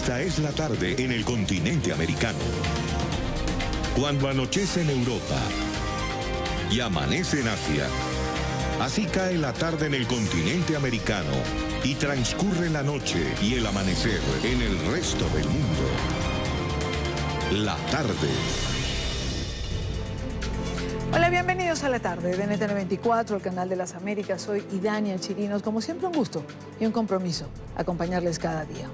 Esta es la tarde en el continente americano. Cuando anochece en Europa y amanece en Asia, así cae la tarde en el continente americano y transcurre la noche y el amanecer en el resto del mundo. La tarde. Hola, bienvenidos a La Tarde de NTN 24, el canal de las Américas. Soy Idania Chirinos. Como siempre, un gusto y un compromiso acompañarles cada día.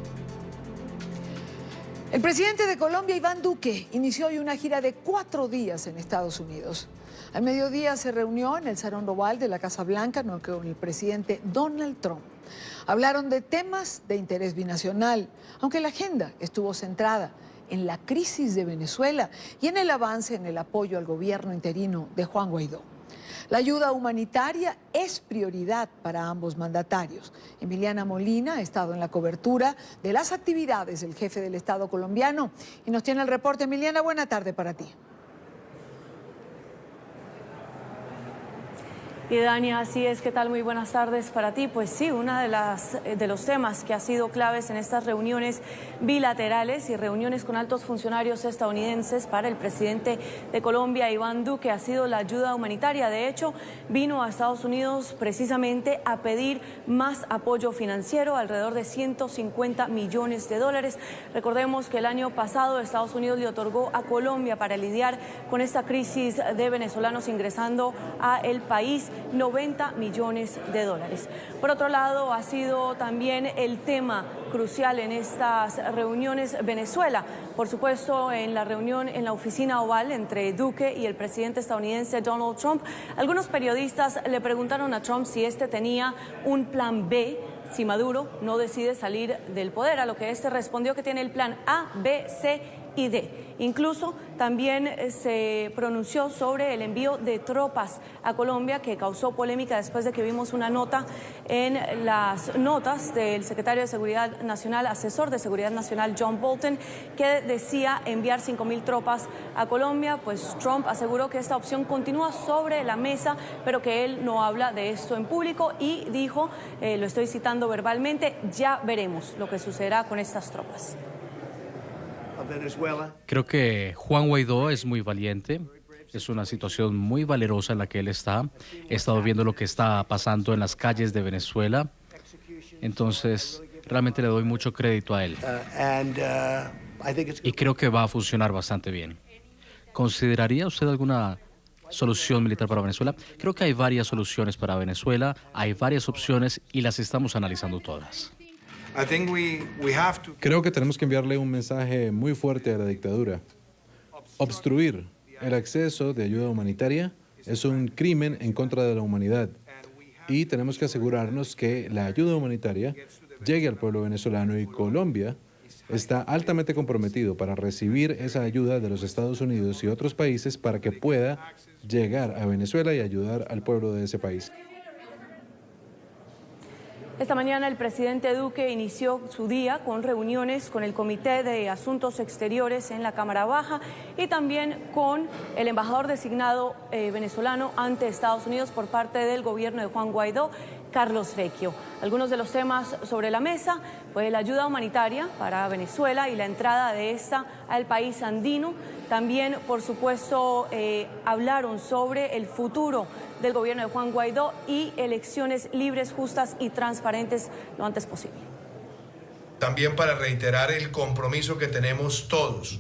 El presidente de Colombia, Iván Duque, inició hoy una gira de 4 días en Estados Unidos. Al mediodía se reunió en el Salón Oval de la Casa Blanca con el presidente Donald Trump. Hablaron de temas de interés binacional, aunque la agenda estuvo centrada en la crisis de Venezuela y en el avance en el apoyo al gobierno interino de Juan Guaidó. La ayuda humanitaria es prioridad para ambos mandatarios. Emiliana Molina ha estado en la cobertura de las actividades del jefe del Estado colombiano y nos tiene el reporte. Emiliana, buena tarde para ti. Y Dania, así es, ¿qué tal? Muy buenas tardes para ti. Pues sí, uno de los temas que ha sido claves en estas reuniones bilaterales y reuniones con altos funcionarios estadounidenses para el presidente de Colombia, Iván Duque, ha sido la ayuda humanitaria. De hecho, vino a Estados Unidos precisamente a pedir más apoyo financiero, alrededor de 150 millones de dólares. Recordemos que el año pasado Estados Unidos le otorgó a Colombia para lidiar con esta crisis de venezolanos ingresando a el país 90 millones de dólares. Por otro lado, ha sido también el tema crucial en estas reuniones Venezuela. Por supuesto, en la reunión en la oficina oval entre Duque y el presidente estadounidense Donald Trump, algunos periodistas le preguntaron a Trump si este tenía un plan B si Maduro no decide salir del poder, a lo que este respondió que tiene el plan A, B, C y D. Incluso también se pronunció sobre el envío de tropas a Colombia, que causó polémica después de que vimos una nota en las notas del secretario de Seguridad Nacional, asesor de Seguridad Nacional John Bolton, que decía enviar 5.000 tropas a Colombia. Pues Trump aseguró que esta opción continúa sobre la mesa, pero que él no habla de esto en público y dijo, lo estoy citando verbalmente, ya veremos lo que sucederá con estas tropas. Creo que Juan Guaidó es muy valiente, es una situación muy valerosa en la que él está. He estado viendo lo que está pasando en las calles de Venezuela, entonces realmente le doy mucho crédito a él. Y creo que va a funcionar bastante bien. ¿Consideraría usted alguna solución militar para Venezuela? Creo que hay varias soluciones para Venezuela, hay varias opciones y las estamos analizando todas. Creo que tenemos que enviarle un mensaje muy fuerte a la dictadura. Obstruir el acceso de ayuda humanitaria es un crimen en contra de la humanidad y tenemos que asegurarnos que la ayuda humanitaria llegue al pueblo venezolano, y Colombia está altamente comprometido para recibir esa ayuda de los Estados Unidos y otros países para que pueda llegar a Venezuela y ayudar al pueblo de ese país. Esta mañana el presidente Duque inició su día con reuniones con el Comité de Asuntos Exteriores en la Cámara Baja y también con el embajador designado venezolano ante Estados Unidos por parte del gobierno de Juan Guaidó, Carlos Vecchio. Algunos de los temas sobre la mesa fue la ayuda humanitaria para Venezuela y la entrada de esta al país andino. También, por supuesto, hablaron sobre el futuro del gobierno de Juan Guaidó y elecciones libres, justas y transparentes lo antes posible. También para reiterar el compromiso que tenemos todos,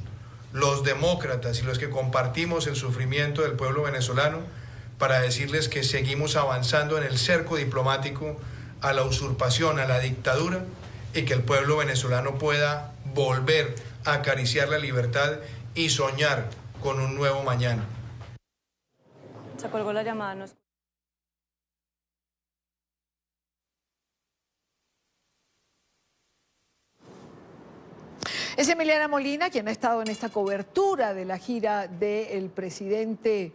los demócratas y los que compartimos el sufrimiento del pueblo venezolano, para decirles que seguimos avanzando en el cerco diplomático a la usurpación, a la dictadura, y que el pueblo venezolano pueda volver a acariciar la libertad y soñar con un nuevo mañana. Se colgó la llamada. No. Es Emiliana Molina quien ha estado en esta cobertura de la gira del presidente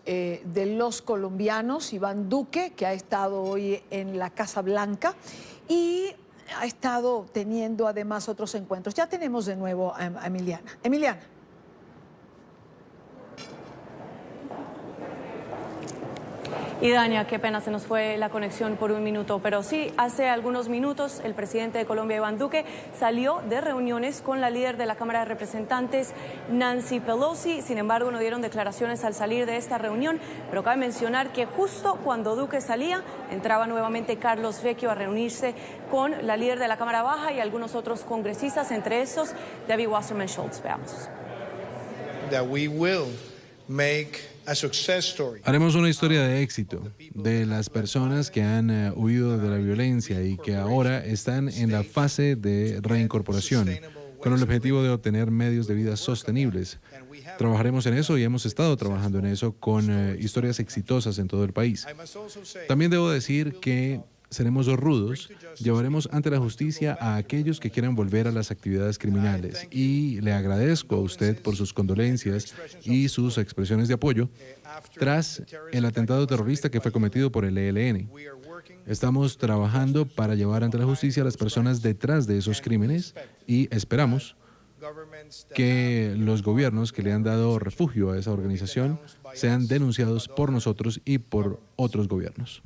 de los colombianos, Iván Duque, que ha estado hoy en la Casa Blanca y ha estado teniendo además otros encuentros. Ya tenemos de nuevo a Emiliana. Emiliana. Y Dania, qué pena, se nos fue la conexión por un minuto, pero sí, hace algunos minutos el presidente de Colombia, Iván Duque, salió de reuniones con la líder de la Cámara de Representantes, Nancy Pelosi. Sin embargo, no dieron declaraciones al salir de esta reunión, pero cabe mencionar que justo cuando Duque salía, entraba nuevamente Carlos Vecchio a reunirse con la líder de la Cámara Baja y algunos otros congresistas, entre esos Debbie Wasserman Schultz. Veamos. That we will make a success story. Haremos una historia de éxito de las personas que han huido de la violencia y que ahora están en la fase de reincorporación con el objetivo de obtener medios de vida sostenibles. Trabajaremos en eso y hemos estado trabajando en eso con historias exitosas en todo el país. También debo decir que seremos rudos, llevaremos ante la justicia a aquellos que quieran volver a las actividades criminales y le agradezco a usted por sus condolencias y sus expresiones de apoyo tras el atentado terrorista que fue cometido por el ELN. Estamos trabajando para llevar ante la justicia a las personas detrás de esos crímenes y esperamos que los gobiernos que le han dado refugio a esa organización sean denunciados por nosotros y por otros gobiernos.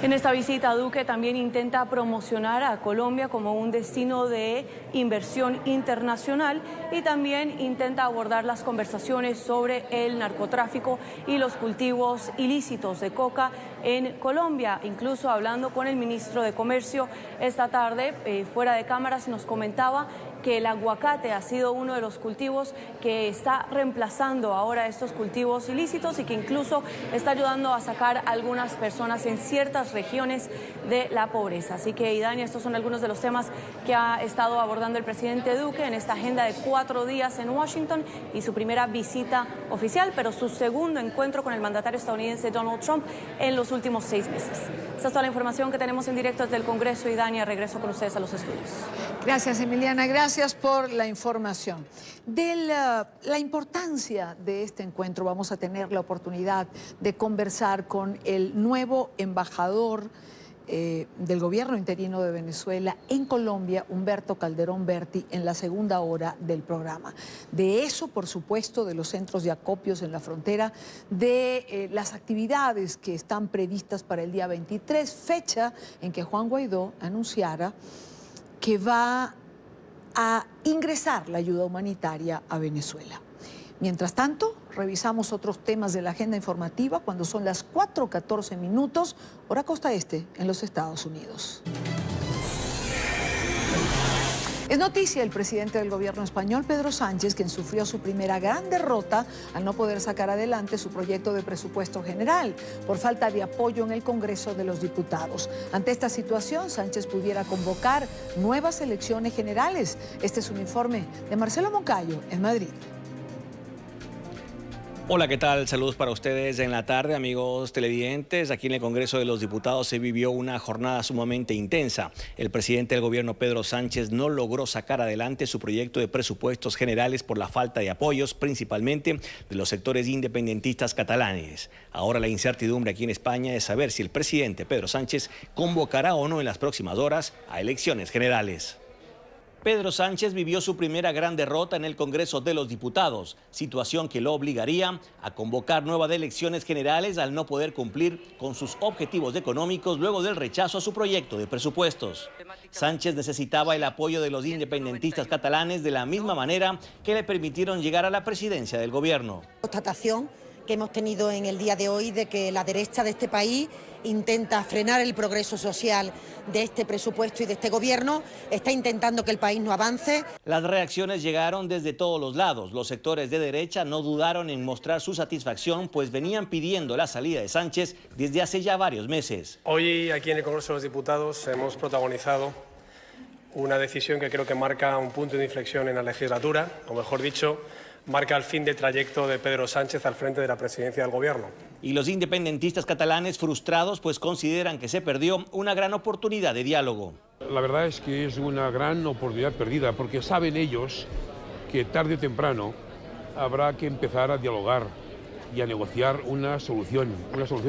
En esta visita, Duque también intenta promocionar a Colombia como un destino de inversión internacional y también intenta abordar las conversaciones sobre el narcotráfico y los cultivos ilícitos de coca en Colombia. Incluso hablando con el ministro de Comercio esta tarde, fuera de cámaras, nos comentaba que el aguacate ha sido uno de los cultivos que está reemplazando ahora estos cultivos ilícitos y que incluso está ayudando a sacar a algunas personas en ciertas regiones de la pobreza. Así que, Idania, estos son algunos de los temas que ha estado abordando el presidente Duque en esta agenda de 4 días en Washington y su primera visita oficial, pero su segundo encuentro con el mandatario estadounidense Donald Trump en los últimos 6 meses. Esta es toda la información que tenemos en directo desde el Congreso. Idania, regreso con ustedes a los estudios. Gracias, Emiliana. Gracias por la información. De la importancia de este encuentro, vamos a tener la oportunidad de conversar con el nuevo embajador del gobierno interino de Venezuela en Colombia, Humberto Calderón Berti, en la segunda hora del programa. De eso, por supuesto, de los centros de acopios en la frontera, de las actividades que están previstas para el día 23, fecha en que Juan Guaidó anunciara que va a ingresar la ayuda humanitaria a Venezuela. Mientras tanto, revisamos otros temas de la agenda informativa cuando son las 4:14 minutos, hora costa este, en los Estados Unidos. Es noticia el presidente del gobierno español, Pedro Sánchez, quien sufrió su primera gran derrota al no poder sacar adelante su proyecto de presupuesto general por falta de apoyo en el Congreso de los Diputados. Ante esta situación, Sánchez pudiera convocar nuevas elecciones generales. Este es un informe de Marcelo Moncayo en Madrid. Hola, ¿qué tal? Saludos para ustedes en la tarde, amigos televidentes. Aquí en el Congreso de los Diputados se vivió una jornada sumamente intensa. El presidente del gobierno, Pedro Sánchez, no logró sacar adelante su proyecto de presupuestos generales por la falta de apoyos, principalmente de los sectores independentistas catalanes. Ahora la incertidumbre aquí en España es saber si el presidente Pedro Sánchez convocará o no en las próximas horas a elecciones generales. Pedro Sánchez vivió su primera gran derrota en el Congreso de los Diputados, situación que lo obligaría a convocar nuevas elecciones generales al no poder cumplir con sus objetivos económicos luego del rechazo a su proyecto de presupuestos. Sánchez necesitaba el apoyo de los independentistas catalanes de la misma manera que le permitieron llegar a la presidencia del gobierno. Constatación que hemos tenido en el día de hoy de que la derecha de este país intenta frenar el progreso social de este presupuesto y de este gobierno, está intentando que el país no avance. Las reacciones llegaron desde todos los lados. Los sectores de derecha no dudaron en mostrar su satisfacción, pues venían pidiendo la salida de Sánchez desde hace ya varios meses. Hoy aquí en el Congreso de los Diputados hemos protagonizado una decisión que creo que marca un punto de inflexión en la legislatura, o mejor dicho, marca el fin de trayecto de Pedro Sánchez al frente de la presidencia del gobierno. Y los independentistas catalanes frustrados pues consideran que se perdió una gran oportunidad de diálogo. La verdad es que es una gran oportunidad perdida porque saben ellos que tarde o temprano habrá que empezar a dialogar y a negociar una solución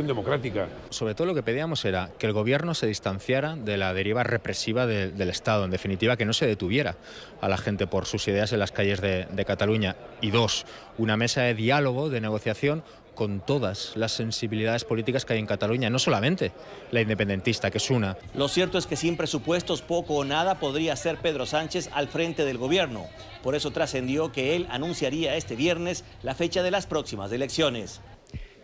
democrática. Sobre todo lo que pedíamos era que el gobierno se distanciara de la deriva represiva del Estado, en definitiva que no se detuviera a la gente por sus ideas en las calles de Cataluña. Y 2, una mesa de diálogo, de negociación con todas las sensibilidades políticas que hay en Cataluña, no solamente la independentista, que es una. Lo cierto es que sin presupuestos poco o nada podría ser Pedro Sánchez al frente del gobierno. Por eso trascendió que él anunciaría este viernes la fecha de las próximas elecciones.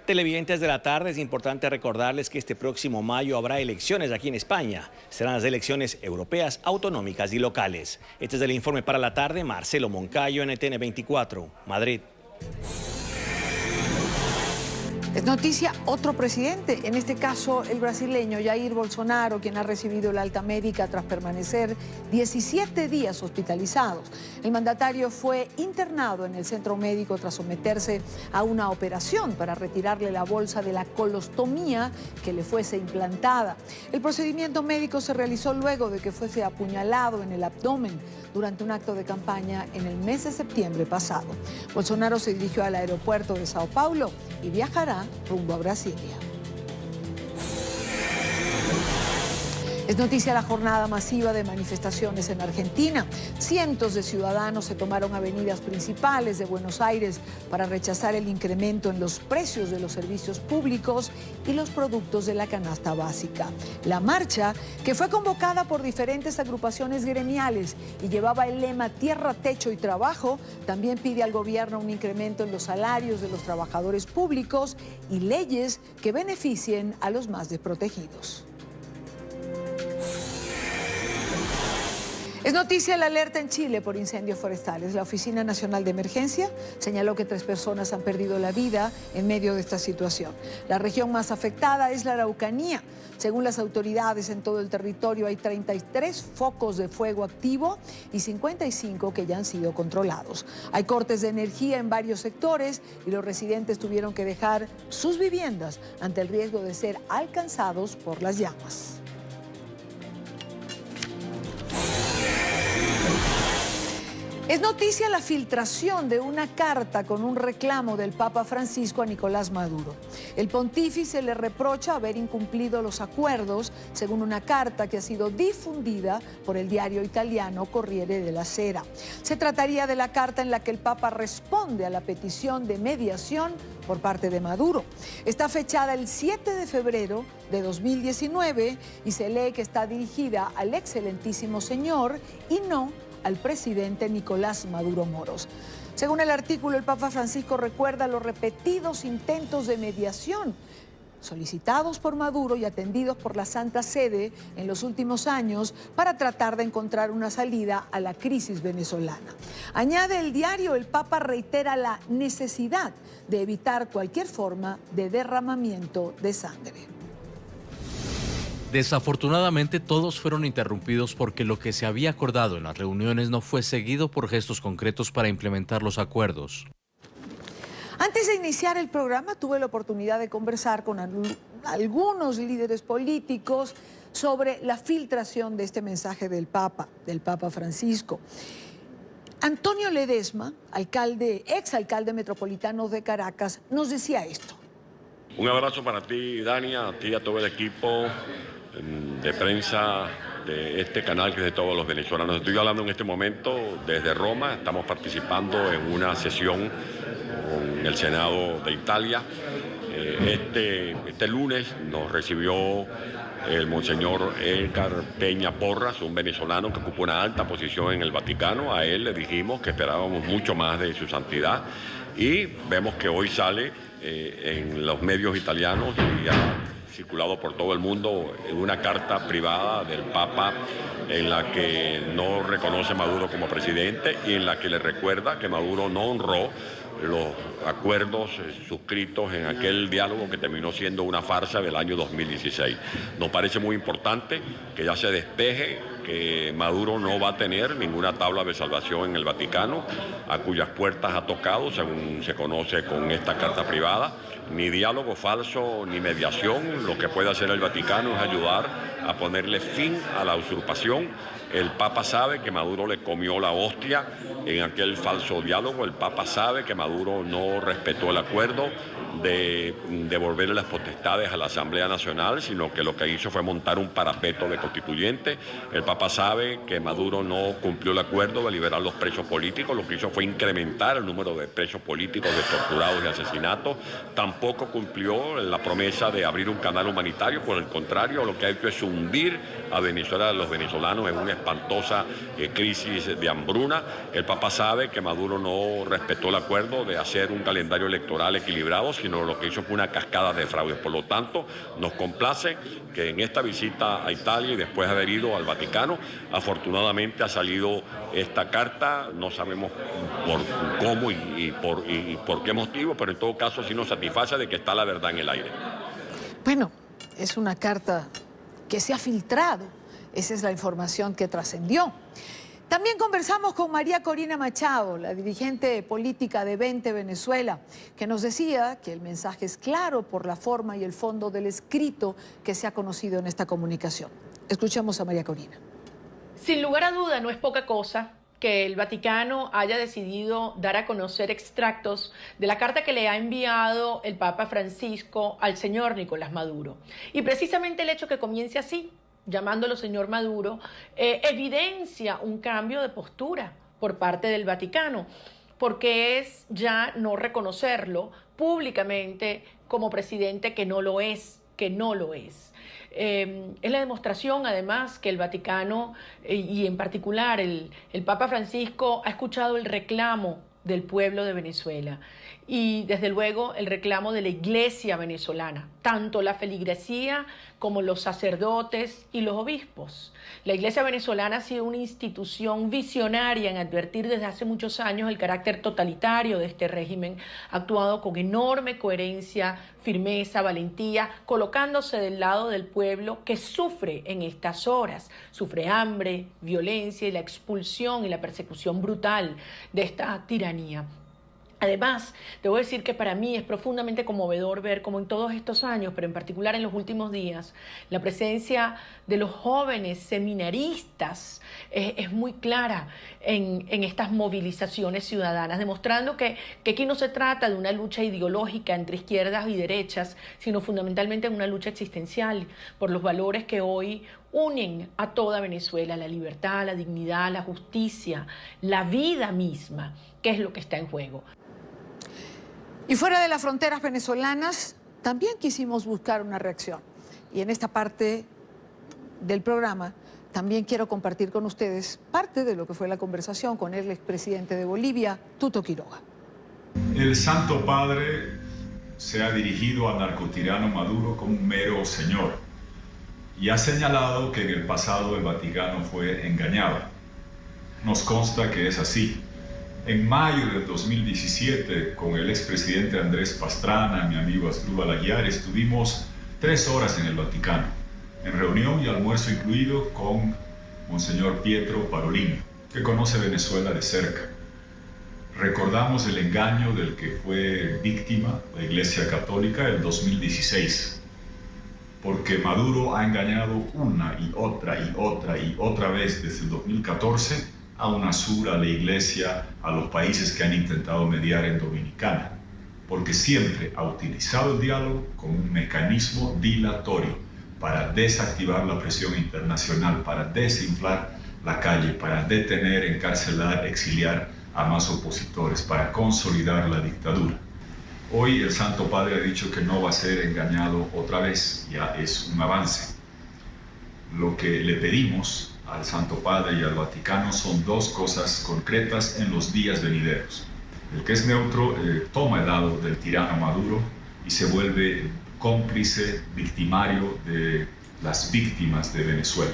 Televidentes de la tarde, es importante recordarles que este próximo mayo habrá elecciones aquí en España. Serán las elecciones europeas, autonómicas y locales. Este es el informe para la tarde. Marcelo Moncayo, NTN 24, Madrid. Es noticia otro presidente, en este caso el brasileño Jair Bolsonaro, quien ha recibido la alta médica tras permanecer 17 días hospitalizados. El mandatario fue internado en el centro médico tras someterse a una operación para retirarle la bolsa de la colostomía que le fuese implantada. El procedimiento médico se realizó luego de que fuese apuñalado en el abdomen durante un acto de campaña en el mes de septiembre pasado. Bolsonaro se dirigió al aeropuerto de Sao Paulo y viajará rumbo a Brasilia. Es noticia la jornada masiva de manifestaciones en Argentina. Cientos de ciudadanos se tomaron avenidas principales de Buenos Aires para rechazar el incremento en los precios de los servicios públicos y los productos de la canasta básica. La marcha, que fue convocada por diferentes agrupaciones gremiales y llevaba el lema Tierra, Techo y Trabajo, también pide al gobierno un incremento en los salarios de los trabajadores públicos y leyes que beneficien a los más desprotegidos. Es noticia la alerta en Chile por incendios forestales. La Oficina Nacional de Emergencia señaló que 3 personas han perdido la vida en medio de esta situación. La región más afectada es la Araucanía. Según las autoridades, en todo el territorio hay 33 focos de fuego activo y 55 que ya han sido controlados. Hay cortes de energía en varios sectores y los residentes tuvieron que dejar sus viviendas ante el riesgo de ser alcanzados por las llamas. Es noticia la filtración de una carta con un reclamo del Papa Francisco a Nicolás Maduro. El pontífice le reprocha haber incumplido los acuerdos, según una carta que ha sido difundida por el diario italiano Corriere della Sera. Se trataría de la carta en la que el Papa responde a la petición de mediación por parte de Maduro. Está fechada el 7 de febrero de 2019 y se lee que está dirigida al excelentísimo señor y no al presidente Nicolás Maduro Moros. Según el artículo, el Papa Francisco recuerda los repetidos intentos de mediación solicitados por Maduro y atendidos por la Santa Sede en los últimos años para tratar de encontrar una salida a la crisis venezolana. Añade el diario, el Papa reitera la necesidad de evitar cualquier forma de derramamiento de sangre. Desafortunadamente, todos fueron interrumpidos porque lo que se había acordado en las reuniones no fue seguido por gestos concretos para implementar los acuerdos. Antes de iniciar el programa, tuve la oportunidad de conversar con algunos líderes políticos sobre la filtración de este mensaje del Papa Francisco. Antonio Ledesma, exalcalde metropolitano de Caracas, nos decía esto. Un abrazo para ti, Dania, a ti y a todo el equipo de prensa de este canal que es de todos los venezolanos. Estoy hablando en este momento desde Roma, estamos participando en una sesión con el Senado de Italia. Este lunes nos recibió el monseñor Edgar Peña Porras, un venezolano que ocupa una alta posición en el Vaticano. A él le dijimos que esperábamos mucho más de su santidad y vemos que hoy sale en los medios italianos y ha circulado por todo el mundo una carta privada del Papa en la que no reconoce a Maduro como presidente y en la que le recuerda que Maduro no honró los acuerdos suscritos en aquel diálogo que terminó siendo una farsa del año 2016. Nos parece muy importante que ya se despeje que Maduro no va a tener ninguna tabla de salvación en el Vaticano, a cuyas puertas ha tocado, según se conoce con esta carta privada, ni diálogo falso ni mediación. Lo que puede hacer el Vaticano es ayudar a ponerle fin a la usurpación El Papa sabe que Maduro le comió la hostia en aquel falso diálogo. El Papa sabe que Maduro no respetó el acuerdo de devolverle las potestades a la Asamblea Nacional, sino que lo que hizo fue montar un parapeto de constituyente. El Papa sabe que Maduro no cumplió el acuerdo de liberar los presos políticos, lo que hizo fue incrementar el número de presos políticos, de torturados y asesinatos. Tampoco cumplió la promesa de abrir un canal humanitario, por el contrario, lo que ha hecho es hundir a Venezuela, a los venezolanos, en una espantosa crisis de hambruna. El Papa sabe que Maduro no respetó el acuerdo de hacer un calendario electoral equilibrado, sino lo que hizo fue una cascada de fraudes. Por lo tanto, nos complace que en esta visita a Italia y después de haber ido al Vaticano, afortunadamente ha salido esta carta. No sabemos por cómo y por qué motivo, pero en todo caso sí nos satisface de que está la verdad en el aire. Bueno, es una carta que se ha filtrado. Esa es la información que trascendió. También conversamos con María Corina Machado, la dirigente política de 20 Venezuela, que nos decía que el mensaje es claro por la forma y el fondo del escrito que se ha conocido en esta comunicación. Escuchemos a María Corina. Sin lugar a duda, no es poca cosa que el Vaticano haya decidido dar a conocer extractos de la carta que le ha enviado el Papa Francisco al señor Nicolás Maduro. Y precisamente el hecho que comience así, llamándolo señor Maduro, evidencia un cambio de postura por parte del Vaticano, porque es ya no reconocerlo públicamente como presidente que no lo es, Es la demostración, además, que el Vaticano y en particular el Papa Francisco ha escuchado el reclamo del pueblo de Venezuela y, desde luego, el reclamo de la Iglesia venezolana, tanto la feligresía como los sacerdotes y los obispos. La Iglesia venezolana ha sido una institución visionaria en advertir desde hace muchos años el carácter totalitario de este régimen, ha actuado con enorme coherencia, firmeza, valentía, colocándose del lado del pueblo que sufre en estas horas, sufre hambre, violencia y la expulsión y la persecución brutal de esta tiranía. Además, debo decir que para mí es profundamente conmovedor ver cómo en todos estos años, pero en particular en los últimos días, la presencia de los jóvenes seminaristas es muy clara en estas movilizaciones ciudadanas, demostrando que aquí no se trata de una lucha ideológica entre izquierdas y derechas, sino fundamentalmente de una lucha existencial por los valores que hoy unen a toda Venezuela: la libertad, la dignidad, la justicia, la vida misma, que es lo que está en juego. Y fuera de las fronteras venezolanas, también quisimos buscar una reacción. Y en esta parte del programa también quiero compartir con ustedes parte de lo que fue la conversación con el expresidente de Bolivia, Tuto Quiroga. El Santo Padre se ha dirigido al narcotirano Maduro como un mero señor y ha señalado que en el pasado el Vaticano fue engañado. Nos consta que es así. En mayo del 2017, con el expresidente Andrés Pastrana, mi amigo Asdrúbal Aguiar, estuvimos 3 horas en el Vaticano, en reunión y almuerzo incluido con Monseñor Pietro Parolin, que conoce Venezuela de cerca. Recordamos el engaño del que fue víctima la Iglesia Católica en 2016, porque Maduro ha engañado una y otra vez desde el 2014 a UNASUR, a la Iglesia, a los países que han intentado mediar en Dominicana, porque siempre ha utilizado el diálogo como un mecanismo dilatorio para desactivar la presión internacional, para desinflar la calle, para detener, encarcelar, exiliar a más opositores, para consolidar la dictadura. Hoy el Santo Padre ha dicho que no va a ser engañado otra vez, ya es un avance. Lo que le pedimos al Santo Padre y al Vaticano son 2 cosas concretas en los días venideros. El que es neutro toma el lado del tirano Maduro y se vuelve cómplice, victimario de las víctimas de Venezuela.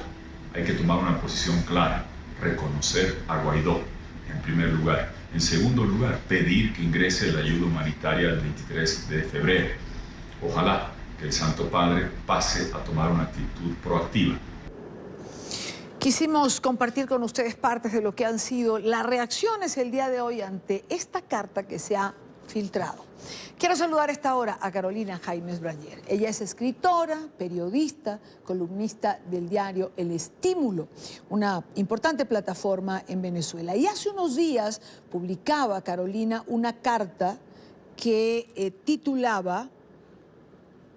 Hay que tomar una posición clara, reconocer a Guaidó en primer lugar. En segundo lugar, pedir que ingrese la ayuda humanitaria el 23 de febrero. Ojalá que el Santo Padre pase a tomar una actitud proactiva. Quisimos compartir con ustedes partes de lo que han sido las reacciones el día de hoy ante esta carta que se ha filtrado. Quiero saludar a esta hora a Carolina Jaimes Brañer. Ella es escritora, periodista, columnista del diario El Estímulo, una importante plataforma en Venezuela. Y hace unos días publicaba Carolina una carta que titulaba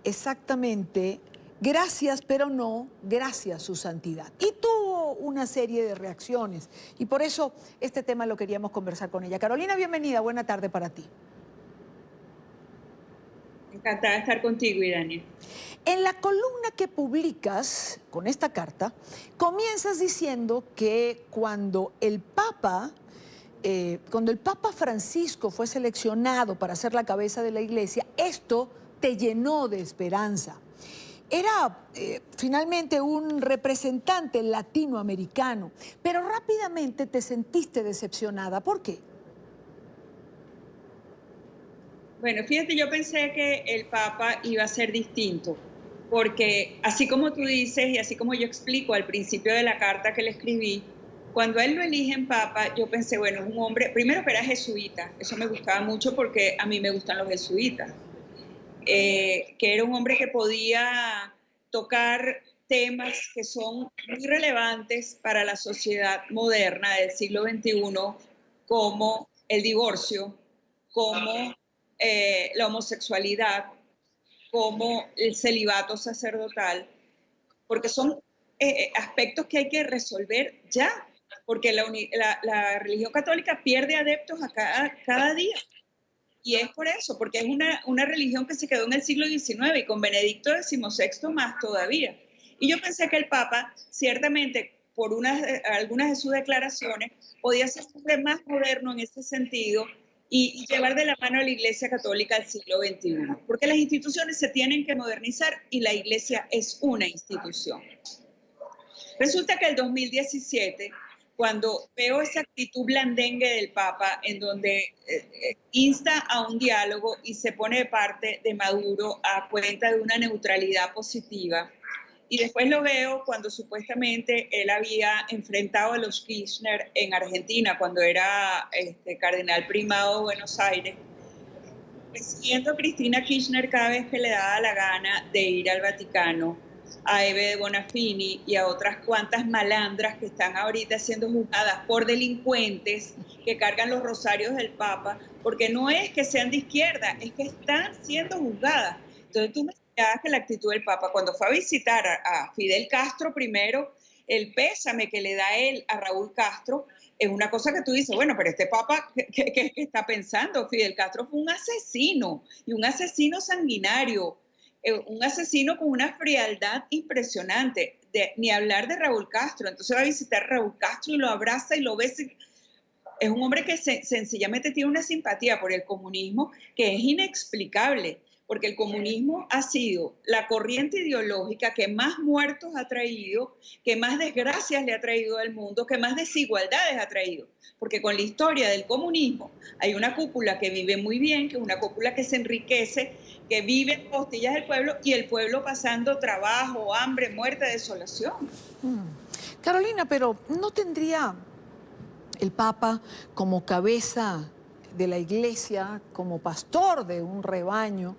exactamente "Gracias, pero no, gracias, su santidad". Y tuvo una serie de reacciones. Y por eso este tema lo queríamos conversar con ella. Carolina, bienvenida. Buena tarde para ti. Encantada de estar contigo, Dani. En la columna que publicas con esta carta, comienzas diciendo que cuando el Papa Francisco fue seleccionado para ser la cabeza de la Iglesia, esto te llenó de esperanza. Era finalmente un representante latinoamericano, pero rápidamente te sentiste decepcionada. ¿Por qué? Bueno, fíjate, yo pensé que el Papa iba a ser distinto, porque así como tú dices y así como yo explico al principio de la carta que le escribí, cuando a él lo eligen Papa, yo pensé, bueno, un hombre, primero que era jesuita, eso me gustaba mucho porque a mí me gustan los jesuitas, que era un hombre que podía tocar temas que son muy relevantes para la sociedad moderna del siglo XXI, como el divorcio, como la homosexualidad, como el celibato sacerdotal, porque son aspectos que hay que resolver ya, porque la religión católica pierde adeptos a cada día. Y es por eso, porque es una religión que se quedó en el siglo XIX y con Benedicto XVI más todavía. Y yo pensé que el Papa, ciertamente, por algunas de sus declaraciones, podía ser siempre más moderno en ese sentido y llevar de la mano a la Iglesia Católica al siglo XXI. Porque las instituciones se tienen que modernizar y la Iglesia es una institución. Resulta que el 2017... cuando veo esa actitud blandengue del Papa, en donde insta a un diálogo y se pone de parte de Maduro a cuenta de una neutralidad positiva, y después lo veo cuando supuestamente él había enfrentado a los Kirchner en Argentina, cuando era cardenal primado de Buenos Aires, siguiendo a Cristina Kirchner cada vez que le daba la gana de ir al Vaticano, a Eve de Bonafini y a otras cuantas malandras que están ahorita siendo juzgadas por delincuentes que cargan los rosarios del Papa, porque no es que sean de izquierda, es que están siendo juzgadas. Entonces tú me explicabas que la actitud del Papa, cuando fue a visitar a Fidel Castro primero, el pésame que le da él a Raúl Castro, es una cosa que tú dices, bueno, pero este Papa, ¿qué está pensando? Fidel Castro fue un asesino, y un asesino sanguinario, un asesino con una frialdad impresionante, ni hablar de Raúl Castro. Entonces va a visitar a Raúl Castro y lo abraza y lo besa. Es un hombre que sencillamente tiene una simpatía por el comunismo que es inexplicable, porque el comunismo ha sido la corriente ideológica que más muertos ha traído, que más desgracias le ha traído al mundo, que más desigualdades ha traído. Porque con la historia del comunismo hay una cúpula que vive muy bien, que es una cúpula que se enriquece, que vive en costillas del pueblo y el pueblo pasando trabajo, hambre, muerte, desolación. Carolina, pero ¿no tendría el Papa como cabeza de la Iglesia, como pastor de un rebaño,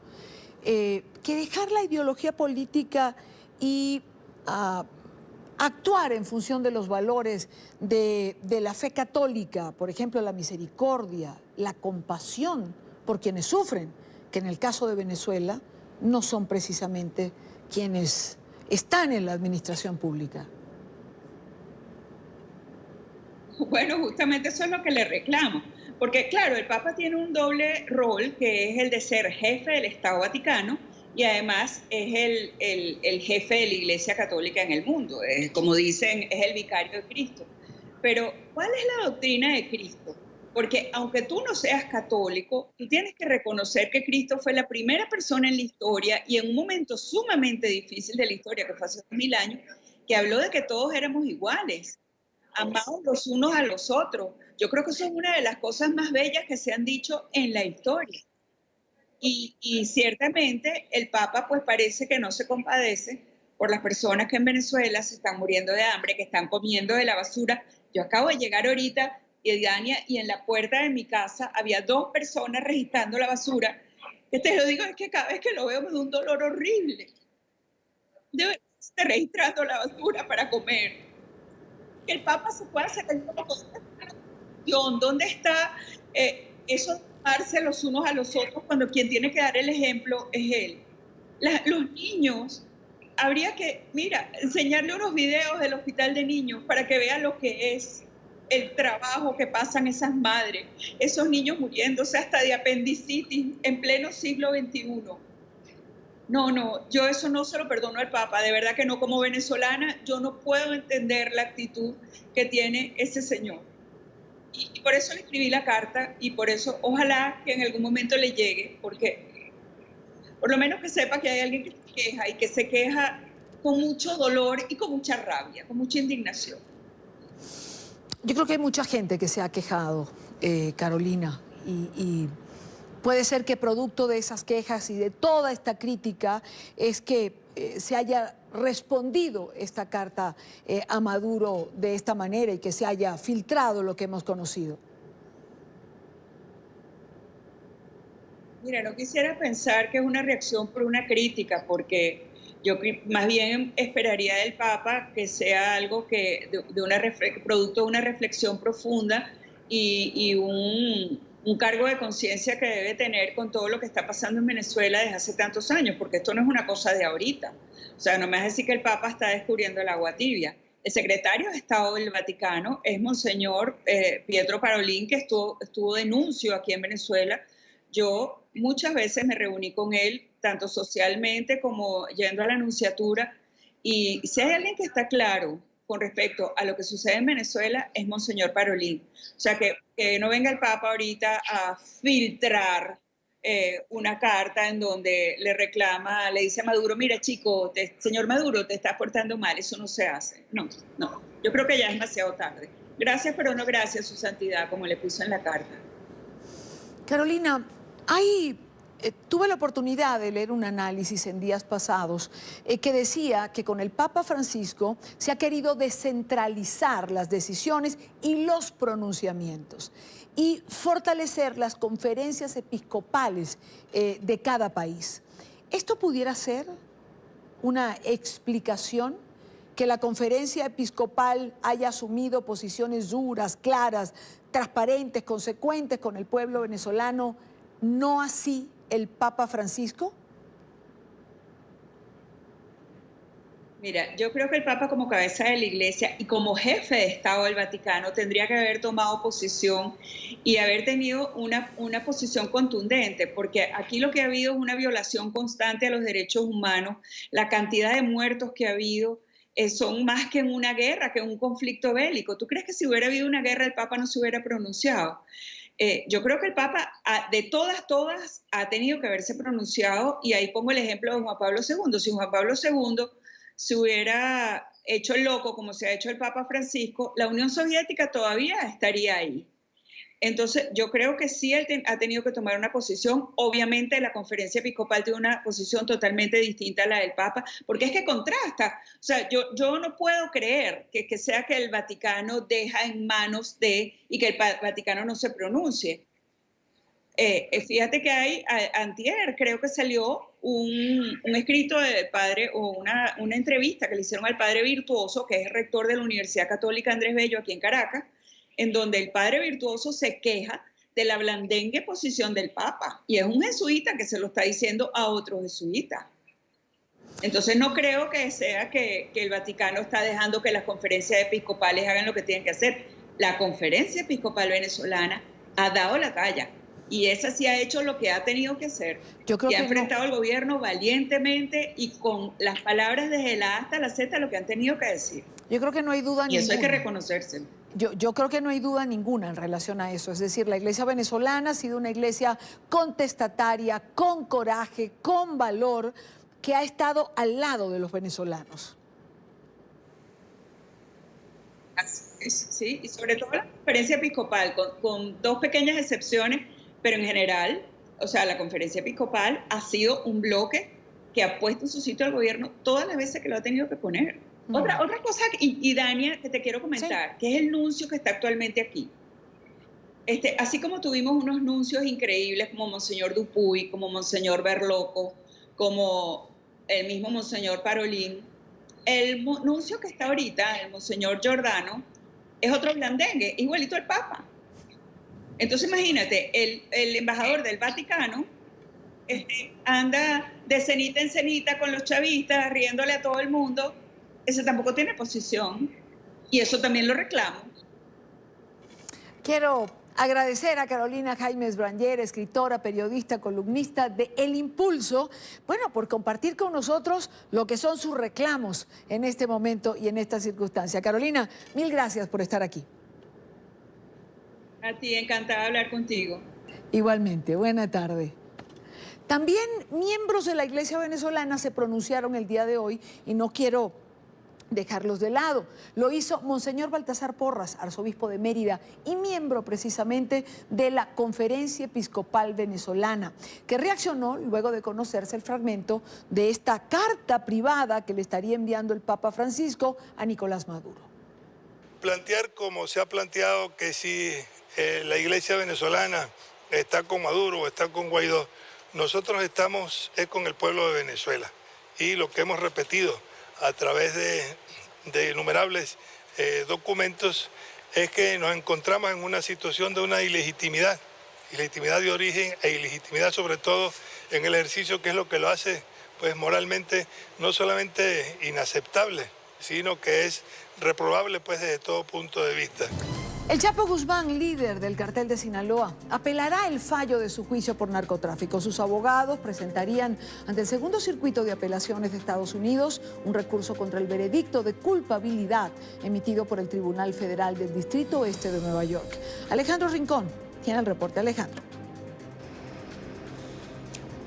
que dejar la ideología política y actuar en función de los valores de la fe católica, por ejemplo, la misericordia, la compasión por quienes sufren, que en el caso de Venezuela no son precisamente quienes están en la administración pública? Bueno, justamente eso es lo que le reclamo. Porque, claro, el Papa tiene un doble rol, que es el de ser jefe del Estado Vaticano y además es el jefe de la Iglesia Católica en el mundo. Como dicen, es el vicario de Cristo. Pero, ¿cuál es la doctrina de Cristo? Porque aunque tú no seas católico, tú tienes que reconocer que Cristo fue la primera persona en la historia y en un momento sumamente difícil de la historia, que fue hace 2000 años, que habló de que todos éramos iguales, amados los unos a los otros. Yo creo que eso es una de las cosas más bellas que se han dicho en la historia. Y ciertamente el Papa pues parece que no se compadece por las personas que en Venezuela se están muriendo de hambre, que están comiendo de la basura. Yo acabo de llegar ahorita y Dania, y en la puerta de mi casa había 2 personas registrando la basura. Que te lo digo, es que cada vez que lo veo me da un dolor horrible. Debe estar registrando la basura para comer. Que el Papa se pueda sacar como ¿dónde está eso de amarse los unos a los otros cuando quien tiene que dar el ejemplo es él? Los niños, habría que, enseñarle unos videos del hospital de niños para que vean lo que es el trabajo que pasan esas madres, esos niños muriéndose hasta de apendicitis en pleno siglo XXI. No, yo eso no se lo perdono al Papa, de verdad que no. Como venezolana, yo no puedo entender la actitud que tiene ese señor. Y por eso le escribí la carta, y por eso ojalá que en algún momento le llegue, porque por lo menos que sepa que hay alguien que se queja, y que se queja con mucho dolor y con mucha rabia, con mucha indignación. Yo creo que hay mucha gente que se ha quejado, Carolina, y puede ser que producto de esas quejas y de toda esta crítica es que se haya respondido esta carta a Maduro de esta manera y que se haya filtrado lo que hemos conocido. Mira, no quisiera pensar que es una reacción por una crítica, porque yo más bien esperaría del Papa que sea algo que producto de una reflexión profunda y un cargo de conciencia que debe tener con todo lo que está pasando en Venezuela desde hace tantos años, porque esto no es una cosa de ahorita. O sea, no me vas a decir que el Papa está descubriendo el agua tibia. El secretario de Estado del Vaticano es Monseñor Pietro Parolin, que estuvo de nuncio aquí en Venezuela. Yo muchas veces me reuní con él, tanto socialmente como yendo a la nunciatura, y si hay alguien que está claro con respecto a lo que sucede en Venezuela es Monseñor Parolin. O sea, que no venga el Papa ahorita a filtrar una carta en donde le dice a Maduro, mira chico, señor Maduro, te estás portando mal, eso no se hace. No, yo creo que ya es demasiado tarde. Gracias, pero no gracias, su santidad, como le puso en la carta. Carolina, tuve la oportunidad de leer un análisis en días pasados que decía que con el Papa Francisco se ha querido descentralizar las decisiones y los pronunciamientos y fortalecer las conferencias episcopales de cada país. ¿Esto pudiera ser una explicación? Que la conferencia episcopal haya asumido posiciones duras, claras, transparentes, consecuentes con el pueblo venezolano, no así el Papa Francisco? Mira, yo creo que el Papa como cabeza de la Iglesia y como jefe de Estado del Vaticano tendría que haber tomado posición y haber tenido una posición contundente, porque aquí lo que ha habido es una violación constante a los derechos humanos, la cantidad de muertos que ha habido son más que en una guerra, que en un conflicto bélico. ¿Tú crees que si hubiera habido una guerra el Papa no se hubiera pronunciado? Yo creo que el Papa, de todas, ha tenido que haberse pronunciado, y ahí pongo el ejemplo de Juan Pablo II. Si Juan Pablo II se hubiera hecho el loco, como se ha hecho el Papa Francisco, la Unión Soviética todavía estaría ahí. Entonces, yo creo que sí él ha tenido que tomar una posición. Obviamente, la conferencia episcopal tiene una posición totalmente distinta a la del Papa, porque es que contrasta. O sea, yo no puedo creer que sea que el Vaticano deja en manos y que el Vaticano no se pronuncie. Fíjate que antier creo que salió un escrito del padre, o una entrevista que le hicieron al padre Virtuoso, que es el rector de la Universidad Católica Andrés Bello aquí en Caracas, en donde el padre Virtuoso se queja de la blandengue posición del Papa, y es un jesuita que se lo está diciendo a otro jesuita. Entonces no creo que sea que el Vaticano está dejando que las conferencias episcopales hagan lo que tienen que hacer. La conferencia episcopal venezolana ha dado la talla, y esa sí ha hecho lo que ha tenido que hacer. Yo creo que ha que enfrentado al gobierno valientemente y con las palabras desde la A hasta la Z lo que han tenido que decir. Yo creo que no hay duda ninguna. Y eso hay que reconocerse. Yo creo que no hay duda ninguna en relación a eso. Es decir, la iglesia venezolana ha sido una iglesia contestataria, con coraje, con valor, que ha estado al lado de los venezolanos. Sí, y sobre todo la conferencia episcopal, con dos pequeñas excepciones, pero en general, o sea, la conferencia episcopal ha sido un bloque que ha puesto en su sitio al gobierno todas las veces que lo ha tenido que poner. Otra cosa, y Dania, que te quiero comentar, sí, que es el nuncio que está actualmente aquí. Así como tuvimos unos nuncios increíbles como Monseñor Dupuy, como Monseñor Berloco, como el mismo Monseñor Parolín, el nuncio que está ahorita, el Monseñor Giordano, es otro blandengue, igualito al Papa. Entonces imagínate, el embajador del Vaticano anda de cenita en cenita con los chavistas, riéndole a todo el mundo. Ese tampoco tiene posición y eso también lo reclamo. Quiero agradecer a Carolina Jaimes Branger, escritora, periodista, columnista de El Impulso, bueno, por compartir con nosotros lo que son sus reclamos en este momento y en esta circunstancia. Carolina, mil gracias por estar aquí. A ti, encantada de hablar contigo. Igualmente, buena tarde. También miembros de la Iglesia venezolana se pronunciaron el día de hoy y no quiero dejarlos de lado. Lo hizo Monseñor Baltasar Porras, arzobispo de Mérida y miembro precisamente de la Conferencia Episcopal Venezolana, que reaccionó luego de conocerse el fragmento de esta carta privada que le estaría enviando el Papa Francisco a Nicolás Maduro. Plantear como se ha planteado que si la Iglesia venezolana está con Maduro o está con Guaidó, nosotros estamos con el pueblo de Venezuela y lo que hemos repetido a través de innumerables documentos es que nos encontramos en una situación de una ilegitimidad de origen e ilegitimidad sobre todo en el ejercicio, que es lo que lo hace pues moralmente no solamente inaceptable, sino que es reprobable pues desde todo punto de vista. El Chapo Guzmán, líder del cartel de Sinaloa, apelará el fallo de su juicio por narcotráfico. Sus abogados presentarían ante el Segundo Circuito de Apelaciones de Estados Unidos un recurso contra el veredicto de culpabilidad emitido por el Tribunal Federal del Distrito Oeste de Nueva York. Alejandro Rincón tiene el reporte. Alejandro.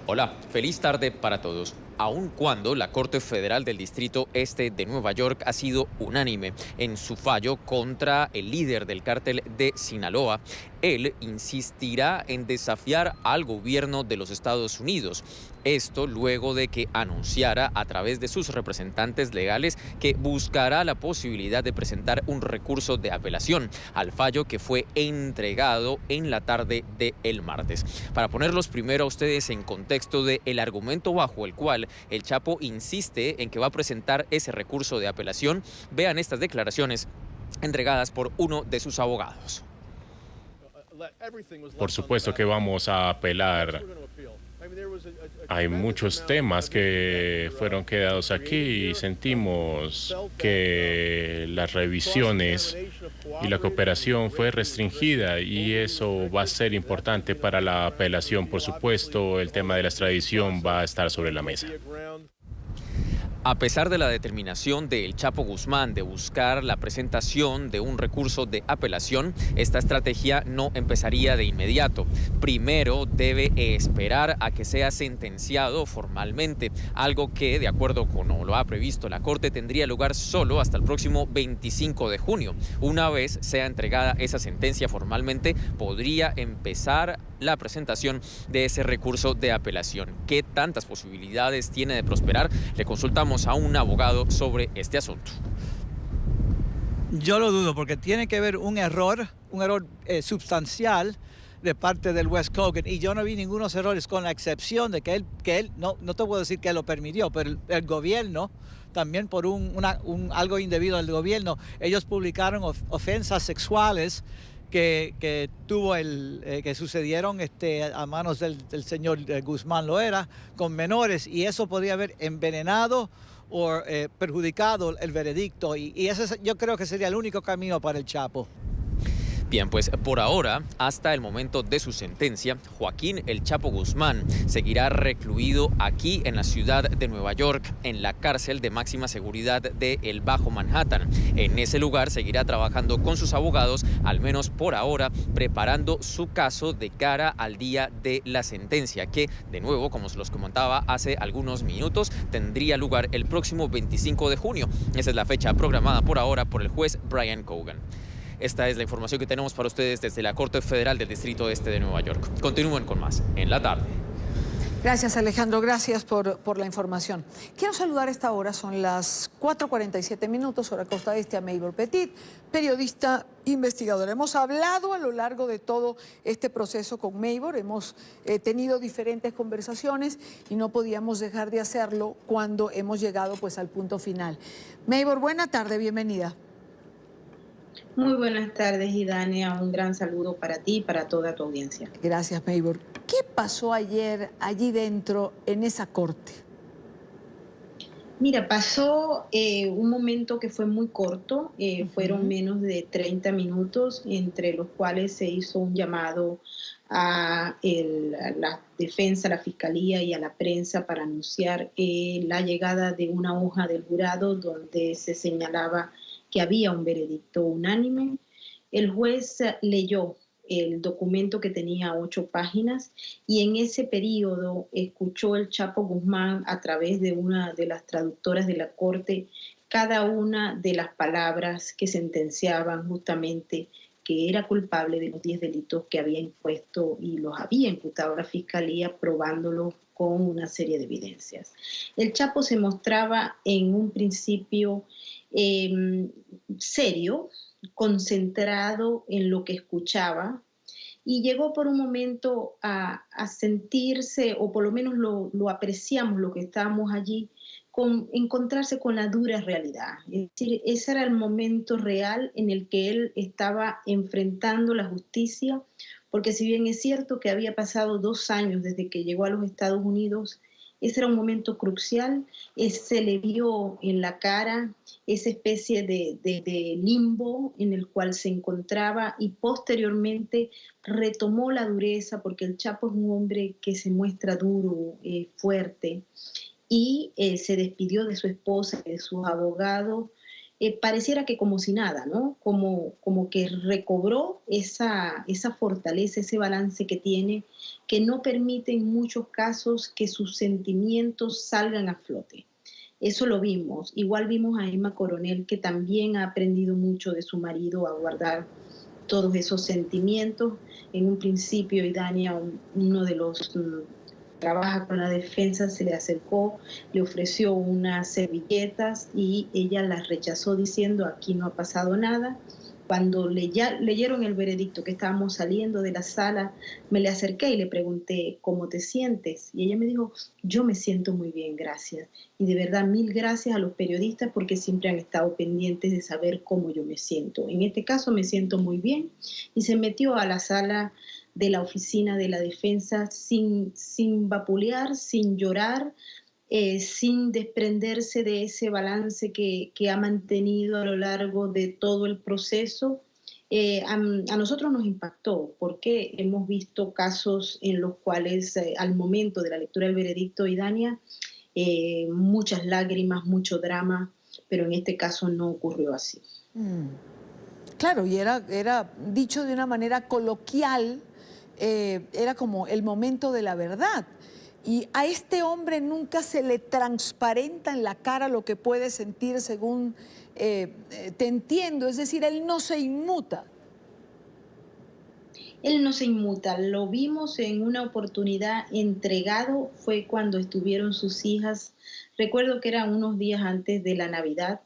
Hola, feliz tarde para todos. Aun cuando la Corte Federal del Distrito Este de Nueva York ha sido unánime en su fallo contra el líder del cártel de Sinaloa, él insistirá en desafiar al gobierno de los Estados Unidos. Esto luego de que anunciara a través de sus representantes legales que buscará la posibilidad de presentar un recurso de apelación al fallo que fue entregado en la tarde del martes. Para ponerlos primero a ustedes en contexto del argumento bajo el cual el Chapo insiste en que va a presentar ese recurso de apelación, vean estas declaraciones entregadas por uno de sus abogados. Por supuesto que vamos a apelar. Hay muchos temas que fueron quedados aquí y sentimos que las revisiones y la cooperación fue restringida y eso va a ser importante para la apelación. Por supuesto, el tema de la extradición va a estar sobre la mesa. A pesar de la determinación del Chapo Guzmán de buscar la presentación de un recurso de apelación, esta estrategia no empezaría de inmediato. Primero debe esperar a que sea sentenciado formalmente, algo que, de acuerdo con lo ha previsto la Corte, tendría lugar solo hasta el próximo 25 de junio. Una vez sea entregada esa sentencia formalmente, podría empezar la presentación de ese recurso de apelación. ¿Qué tantas posibilidades tiene de prosperar? Le consultamos a un abogado sobre este asunto. Yo lo dudo porque tiene que haber un error sustancial de parte del juez Kogan y yo no vi ningunos errores con la excepción de que él no te puedo decir que él lo permitió, pero el gobierno también por algo indebido del gobierno, ellos publicaron ofensas sexuales que sucedieron a manos del señor Guzmán Loera con menores y eso podría haber envenenado o perjudicado el veredicto y ese yo creo que sería el único camino para el Chapo. Bien, pues por ahora, hasta el momento de su sentencia, Joaquín El Chapo Guzmán seguirá recluido aquí en la ciudad de Nueva York, en la cárcel de máxima seguridad de El Bajo Manhattan. En ese lugar seguirá trabajando con sus abogados, al menos por ahora, preparando su caso de cara al día de la sentencia, que, de nuevo, como se los comentaba hace algunos minutos, tendría lugar el próximo 25 de junio. Esa es la fecha programada por ahora por el juez Brian Kogan. Esta es la información que tenemos para ustedes desde la Corte Federal del Distrito Este de Nueva York. Continúen con más en la tarde. Gracias, Alejandro. Gracias por la información. Quiero saludar a esta hora, son las 4:47 minutos, hora costa este, a Maybor Petit, periodista investigadora. Hemos hablado a lo largo de todo este proceso con Maybor, hemos tenido diferentes conversaciones y no podíamos dejar de hacerlo cuando hemos llegado pues al punto final. Maybor, buena tarde, bienvenida. Muy buenas tardes, Idania. Un gran saludo para ti y para toda tu audiencia. Gracias, Maybor. ¿Qué pasó ayer allí dentro en esa corte? Mira, pasó un momento que fue muy corto, fueron menos de 30 minutos, entre los cuales se hizo un llamado a la defensa, a la fiscalía y a la prensa para anunciar la llegada de una hoja del jurado donde se señalaba que había un veredicto unánime. El juez leyó el documento que tenía 8 páginas y en ese periodo escuchó el Chapo Guzmán a través de una de las traductoras de la corte cada una de las palabras que sentenciaban justamente que era culpable de los 10 delitos que había impuesto y los había imputado la fiscalía, probándolo con una serie de evidencias. El Chapo se mostraba en un principio serio, concentrado en lo que escuchaba, y llegó por un momento a sentirse, o por lo menos lo apreciamos, lo que estábamos allí, encontrarse con la dura realidad. Es decir, ese era el momento real en el que él estaba enfrentando la justicia, porque si bien es cierto que había pasado 2 años desde que llegó a los Estados Unidos, ese era un momento crucial, se le vio en la cara esa especie de limbo en el cual se encontraba y posteriormente retomó la dureza, porque el Chapo es un hombre que se muestra duro, fuerte, y se despidió de su esposa y de sus abogados, pareciera que como si nada, ¿no? Como que recobró esa fortaleza, ese balance que tiene, que no permite en muchos casos que sus sentimientos salgan a flote. Eso lo vimos. Igual vimos a Emma Coronel, que también ha aprendido mucho de su marido a guardar todos esos sentimientos. En un principio, Idania, uno de los trabaja con la defensa, se le acercó, le ofreció unas servilletas y ella las rechazó diciendo: aquí no ha pasado nada. Cuando leyeron el veredicto, que estábamos saliendo de la sala, me le acerqué y le pregunté: ¿cómo te sientes? Y ella me dijo: yo me siento muy bien, gracias. Y de verdad, 1000 gracias a los periodistas, porque siempre han estado pendientes de saber cómo yo me siento. En este caso me siento muy bien. Y se metió a la sala de la oficina de la defensa sin vapulear, sin llorar, sin desprenderse de ese balance que ha mantenido a lo largo de todo el proceso. A nosotros nos impactó, porque hemos visto casos en los cuales al momento de la lectura del veredicto, Idania, muchas lágrimas, mucho drama, pero en este caso no ocurrió así. Claro, y era dicho de una manera coloquial, era como el momento de la verdad. Y a este hombre nunca se le transparenta en la cara lo que puede sentir, según te entiendo. Es decir, él no se inmuta. Él no se inmuta. Lo vimos en una oportunidad entregado, fue cuando estuvieron sus hijas. Recuerdo que eran unos días antes de la Navidad,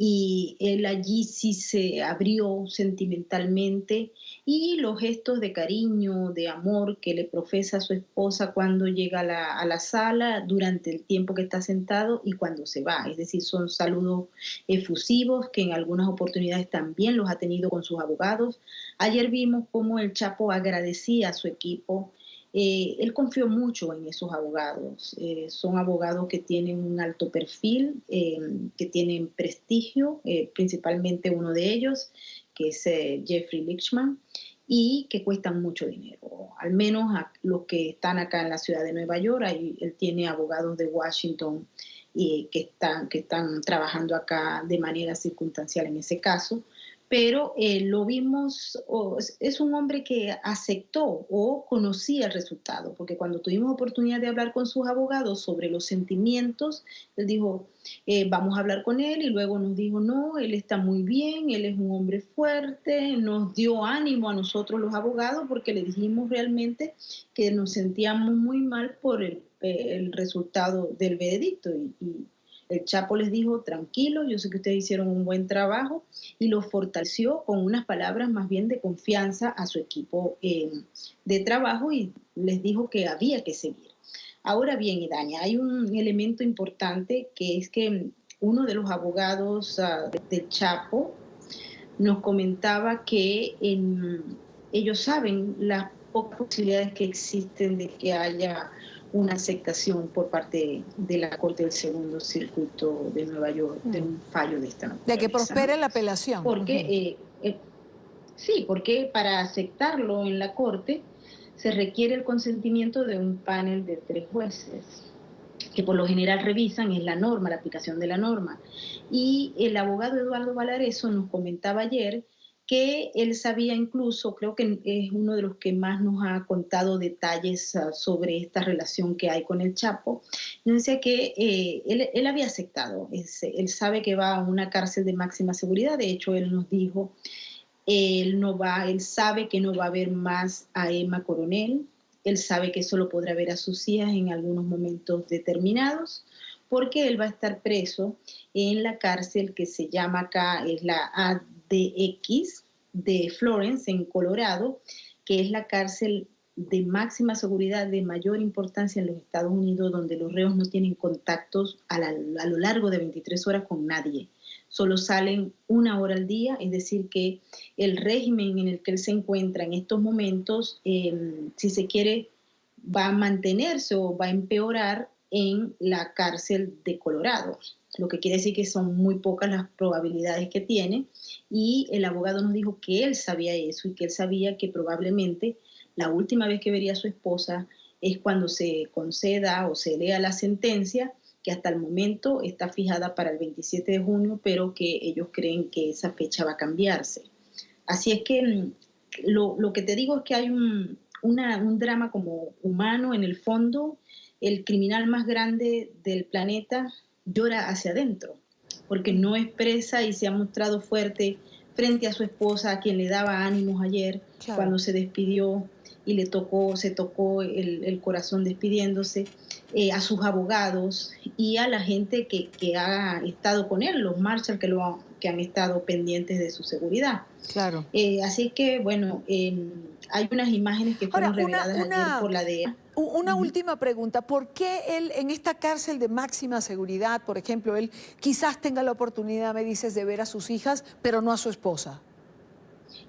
y él allí sí se abrió sentimentalmente, y los gestos de cariño, de amor que le profesa a su esposa cuando llega a la sala, durante el tiempo que está sentado y cuando se va. Es decir, son saludos efusivos que en algunas oportunidades también los ha tenido con sus abogados. Ayer vimos cómo el Chapo agradecía a su equipo. Él confió mucho en esos abogados. Son abogados que tienen un alto perfil, que tienen prestigio, principalmente uno de ellos, que es Jeffrey Lichtman, y que cuestan mucho dinero. Al menos a los que están acá en la ciudad de Nueva York, él tiene abogados de Washington que están trabajando acá de manera circunstancial en ese caso, pero lo vimos, es un hombre que aceptó o conocía el resultado, porque cuando tuvimos oportunidad de hablar con sus abogados sobre los sentimientos, él dijo, vamos a hablar con él, y luego nos dijo, no, él está muy bien, él es un hombre fuerte, nos dio ánimo a nosotros los abogados, porque le dijimos realmente que nos sentíamos muy mal por el resultado del veredicto, y el Chapo les dijo, tranquilo, yo sé que ustedes hicieron un buen trabajo, y los fortaleció con unas palabras más bien de confianza a su equipo de trabajo, y les dijo que había que seguir. Ahora bien, Idania, hay un elemento importante, que es que uno de los abogados del Chapo nos comentaba que ellos saben las pocas posibilidades que existen de que haya una aceptación por parte de la Corte del Segundo Circuito de Nueva York de un fallo de esta naturaleza. De que prospere la apelación. Porque, sí, porque para aceptarlo en la Corte se requiere el consentimiento de un panel de 3 jueces, que por lo general revisan es la norma, la aplicación de la norma. Y el abogado Eduardo Valareso nos comentaba ayer que él sabía incluso, creo que es uno de los que más nos ha contado detalles sobre esta relación que hay con el Chapo. Nos decía que él había aceptado, él sabe que va a una cárcel de máxima seguridad, de hecho él nos dijo, él sabe que no va a ver más a Emma Coronel, él sabe que solo podrá ver a sus hijas en algunos momentos determinados, porque él va a estar preso en la cárcel que se llama acá, es la ADX de Florence, en Colorado, que es la cárcel de máxima seguridad de mayor importancia en los Estados Unidos, donde los reos no tienen contactos a lo largo de 23 horas con nadie. Solo salen 1 hora al día, es decir que el régimen en el que él se encuentra en estos momentos, si se quiere, va a mantenerse o va a empeorar en la cárcel de Colorado, lo que quiere decir que son muy pocas las probabilidades que tiene, y el abogado nos dijo que él sabía eso y que él sabía que probablemente la última vez que vería a su esposa es cuando se conceda o se lea la sentencia, que hasta el momento está fijada para el 27 de junio, pero que ellos creen que esa fecha va a cambiarse. Así es que lo que te digo es que hay un drama como humano en el fondo. El criminal más grande del planeta llora hacia adentro, porque no expresa y se ha mostrado fuerte frente a su esposa, a quien le daba ánimos ayer, claro, cuando se despidió y se tocó el corazón despidiéndose, a sus abogados y a la gente que ha estado con él, los Marshall que han estado pendientes de su seguridad. Claro. Así que, bueno, hay unas imágenes que fueron reveladas ayer por la DEA. Una última pregunta, ¿por qué él en esta cárcel de máxima seguridad, por ejemplo, él quizás tenga la oportunidad, me dices, de ver a sus hijas, pero no a su esposa?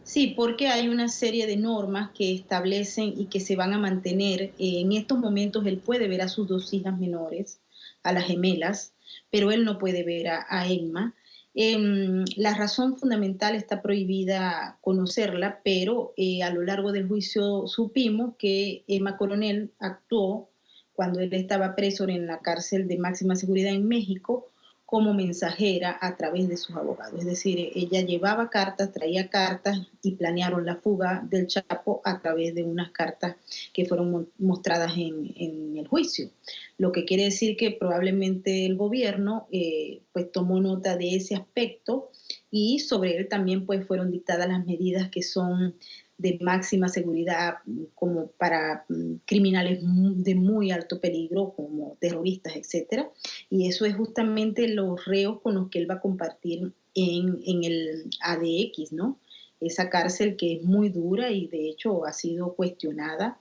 Sí, porque hay una serie de normas que establecen y que se van a mantener. En estos momentos él puede ver a sus 2 hijas menores, a las gemelas, pero él no puede ver a Emma. La razón fundamental está prohibida conocerla, pero a lo largo del juicio supimos que Emma Coronel actuó cuando él estaba preso en la cárcel de máxima seguridad en México como mensajera a través de sus abogados. Es decir, ella llevaba cartas, traía cartas y planearon la fuga del Chapo a través de unas cartas que fueron mostradas en el juicio. Lo que quiere decir que probablemente el gobierno pues tomó nota de ese aspecto, y sobre él también pues fueron dictadas las medidas que son de máxima seguridad, como para criminales de muy alto peligro, como terroristas, etcétera. Y eso es justamente los reos con los que él va a compartir en el ADX, ¿no? Esa cárcel que es muy dura y de hecho ha sido cuestionada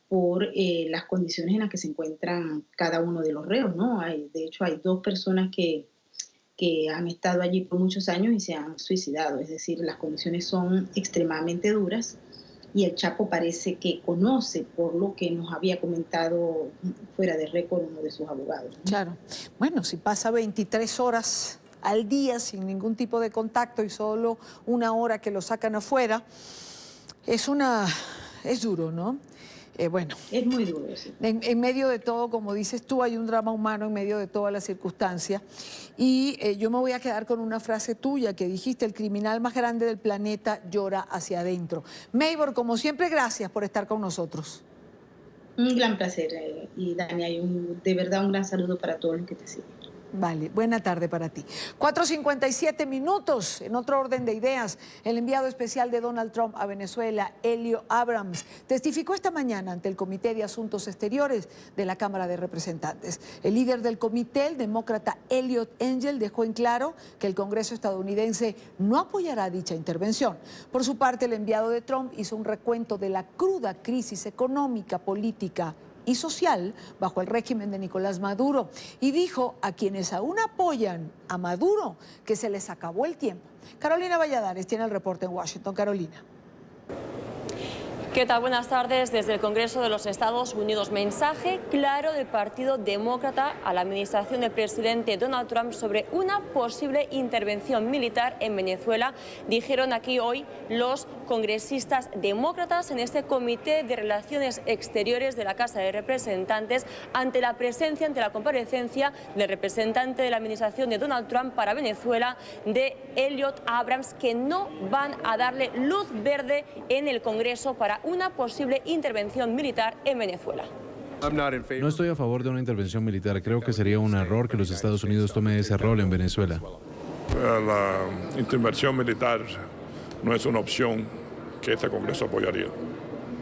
por las condiciones en las que se encuentran cada uno de los reos, ¿no? De hecho hay 2 personas que han estado allí por muchos años y se han suicidado, es decir, las condiciones son extremadamente duras, y el Chapo parece que conoce, por lo que nos había comentado fuera de récord uno de sus abogados, ¿no? Claro. Bueno, si pasa 23 horas al día sin ningún tipo de contacto y solo 1 hora que lo sacan afuera, es duro, ¿no? Bueno, es muy duro, sí. En medio de todo, como dices tú, hay un drama humano en medio de todas las circunstancias. Y yo me voy a quedar con una frase tuya que dijiste: el criminal más grande del planeta llora hacia adentro. Maybor, como siempre, gracias por estar con nosotros. Un gran placer, y Dani, de verdad un gran saludo para todos los que te siguen. Vale, buena tarde para ti. 4:57 minutos. En otro orden de ideas, el enviado especial de Donald Trump a Venezuela, Elliot Abrams, testificó esta mañana ante el Comité de Asuntos Exteriores de la Cámara de Representantes. El líder del comité, el demócrata Eliot Engel, dejó en claro que el Congreso estadounidense no apoyará dicha intervención. Por su parte, el enviado de Trump hizo un recuento de la cruda crisis económica, política y social bajo el régimen de Nicolás Maduro y dijo a quienes aún apoyan a Maduro que se les acabó el tiempo. Carolina Valladares tiene el reporte en Washington. Carolina. ¿Qué tal? Buenas tardes. Desde el Congreso de los Estados Unidos, mensaje claro del Partido Demócrata a la administración del presidente Donald Trump sobre una posible intervención militar en Venezuela, dijeron aquí hoy los congresistas demócratas en este Comité de Relaciones Exteriores de la Casa de Representantes ante la comparecencia del representante de la administración de Donald Trump para Venezuela, de Elliot Abrams, que no van a darle luz verde en el Congreso para una posible intervención militar en Venezuela. No estoy a favor de una intervención militar. Creo que sería un error que los Estados Unidos tome ese rol en Venezuela. La intervención militar no es una opción que este Congreso apoyaría.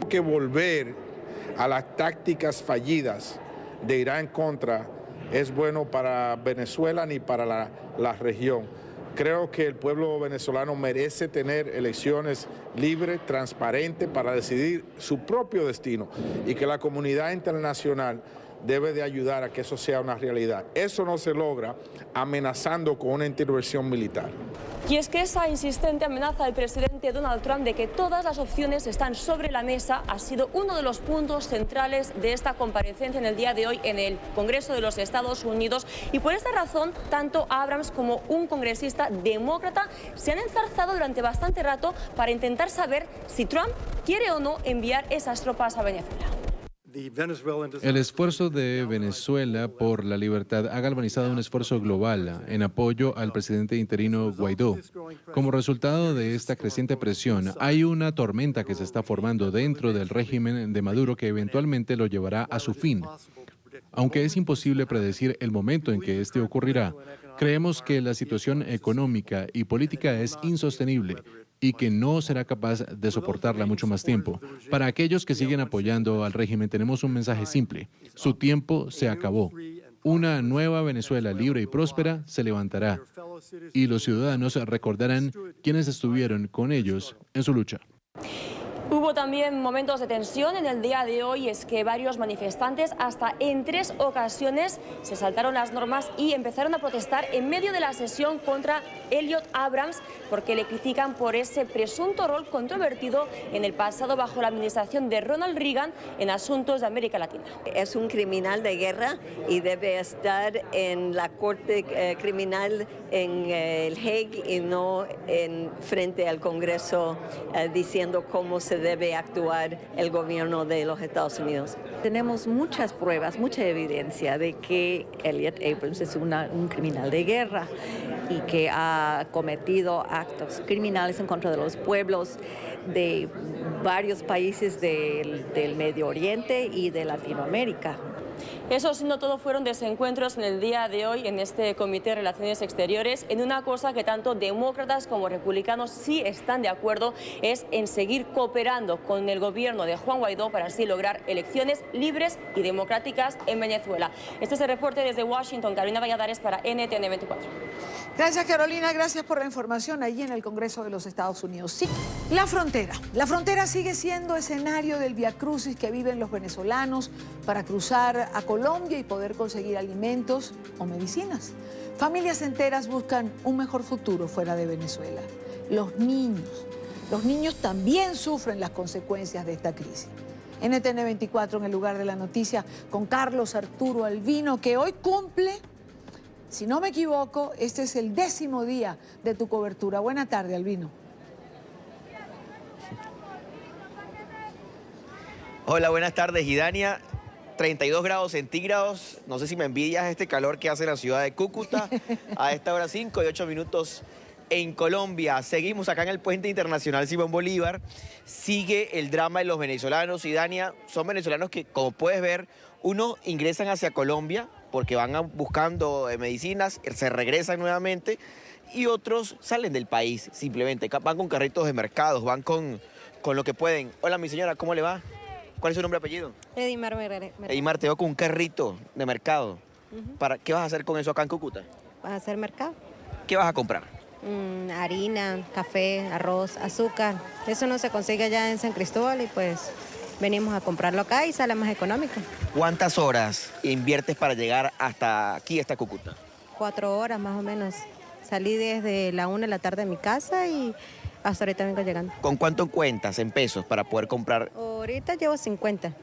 Que volver a las tácticas fallidas de Irán contra es bueno para Venezuela ni para la región. Creo que el pueblo venezolano merece tener elecciones libres, transparentes, para decidir su propio destino, y que la comunidad internacional debe de ayudar a que eso sea una realidad. Eso no se logra amenazando con una intervención militar. Y es que esa insistente amenaza del presidente Donald Trump de que todas las opciones están sobre la mesa ha sido uno de los puntos centrales de esta comparecencia en el día de hoy en el Congreso de los Estados Unidos. Y por esta razón, tanto Abrams como un congresista demócrata se han enzarzado durante bastante rato para intentar saber si Trump quiere o no enviar esas tropas a Venezuela. El esfuerzo de Venezuela por la libertad ha galvanizado un esfuerzo global en apoyo al presidente interino Guaidó. Como resultado de esta creciente presión, hay una tormenta que se está formando dentro del régimen de Maduro que eventualmente lo llevará a su fin. Aunque es imposible predecir el momento en que este ocurrirá, creemos que la situación económica y política es insostenible y que no será capaz de soportarla mucho más tiempo. Para aquellos que siguen apoyando al régimen, tenemos un mensaje simple: su tiempo se acabó. Una nueva Venezuela libre y próspera se levantará, y los ciudadanos recordarán quiénes estuvieron con ellos en su lucha. Hubo también momentos de tensión en el día de hoy, es que varios manifestantes hasta en 3 ocasiones se saltaron las normas y empezaron a protestar en medio de la sesión contra Elliot Abrams porque le critican por ese presunto rol controvertido en el pasado bajo la administración de Ronald Reagan en asuntos de América Latina. Es un criminal de guerra y debe estar en la Corte Criminal en El Hague y no frente al Congreso diciendo cómo se debe actuar el gobierno de los Estados Unidos. Tenemos muchas pruebas, mucha evidencia de que Elliot Abrams es un criminal de guerra y que ha cometido actos criminales en contra de los pueblos de varios países del Medio Oriente y de Latinoamérica. Eso sí, no todo fueron desencuentros en el día de hoy en este Comité de Relaciones Exteriores. En una cosa que tanto demócratas como republicanos sí están de acuerdo es en seguir cooperando con el gobierno de Juan Guaidó para así lograr elecciones libres y democráticas en Venezuela. Este es el reporte desde Washington. Carolina Valladares para NTN 24. Gracias, Carolina. Gracias por la información allí en el Congreso de los Estados Unidos. Sí, la frontera. La frontera sigue siendo escenario del viacrucis que viven los venezolanos para cruzar a Colombia y poder conseguir alimentos o medicinas. Familias enteras buscan un mejor futuro fuera de Venezuela. Los niños también sufren las consecuencias de esta crisis. NTN 24 en el lugar de la noticia con Carlos Arturo Albino, que hoy cumple, si no me equivoco, este es el 10º día de tu cobertura. Buena tarde, Albino. Hola, buenas tardes, Idania. 32 grados centígrados. No sé si me envidias este calor que hace la ciudad de Cúcuta. A esta hora 5 y 8 minutos en Colombia. Seguimos acá en el Puente Internacional Simón Bolívar. Sigue el drama de los venezolanos. Idania, son venezolanos que, como puedes ver, unos ingresan hacia Colombia porque van buscando medicinas, se regresan nuevamente, y otros salen del país simplemente. Van con carritos de mercados, van con lo que pueden. Hola, mi señora, ¿cómo le va? ¿Cuál es su nombre y apellido? Edimar Merera. Edimar, te veo con un carrito de mercado. ¿Qué vas a hacer con eso acá en Cúcuta? ¿Vas a hacer mercado? ¿Qué vas a comprar? Harina, café, arroz, azúcar. Eso no se consigue allá en San Cristóbal y pues venimos a comprarlo acá y sale más económico. ¿Cuántas horas inviertes para llegar hasta aquí, hasta Cúcuta? 4 horas más o menos. Salí desde la 1 de la tarde de mi casa y hasta ahorita vengo llegando. ¿Con cuánto cuentas en pesos para poder comprar? Ahorita llevo 50.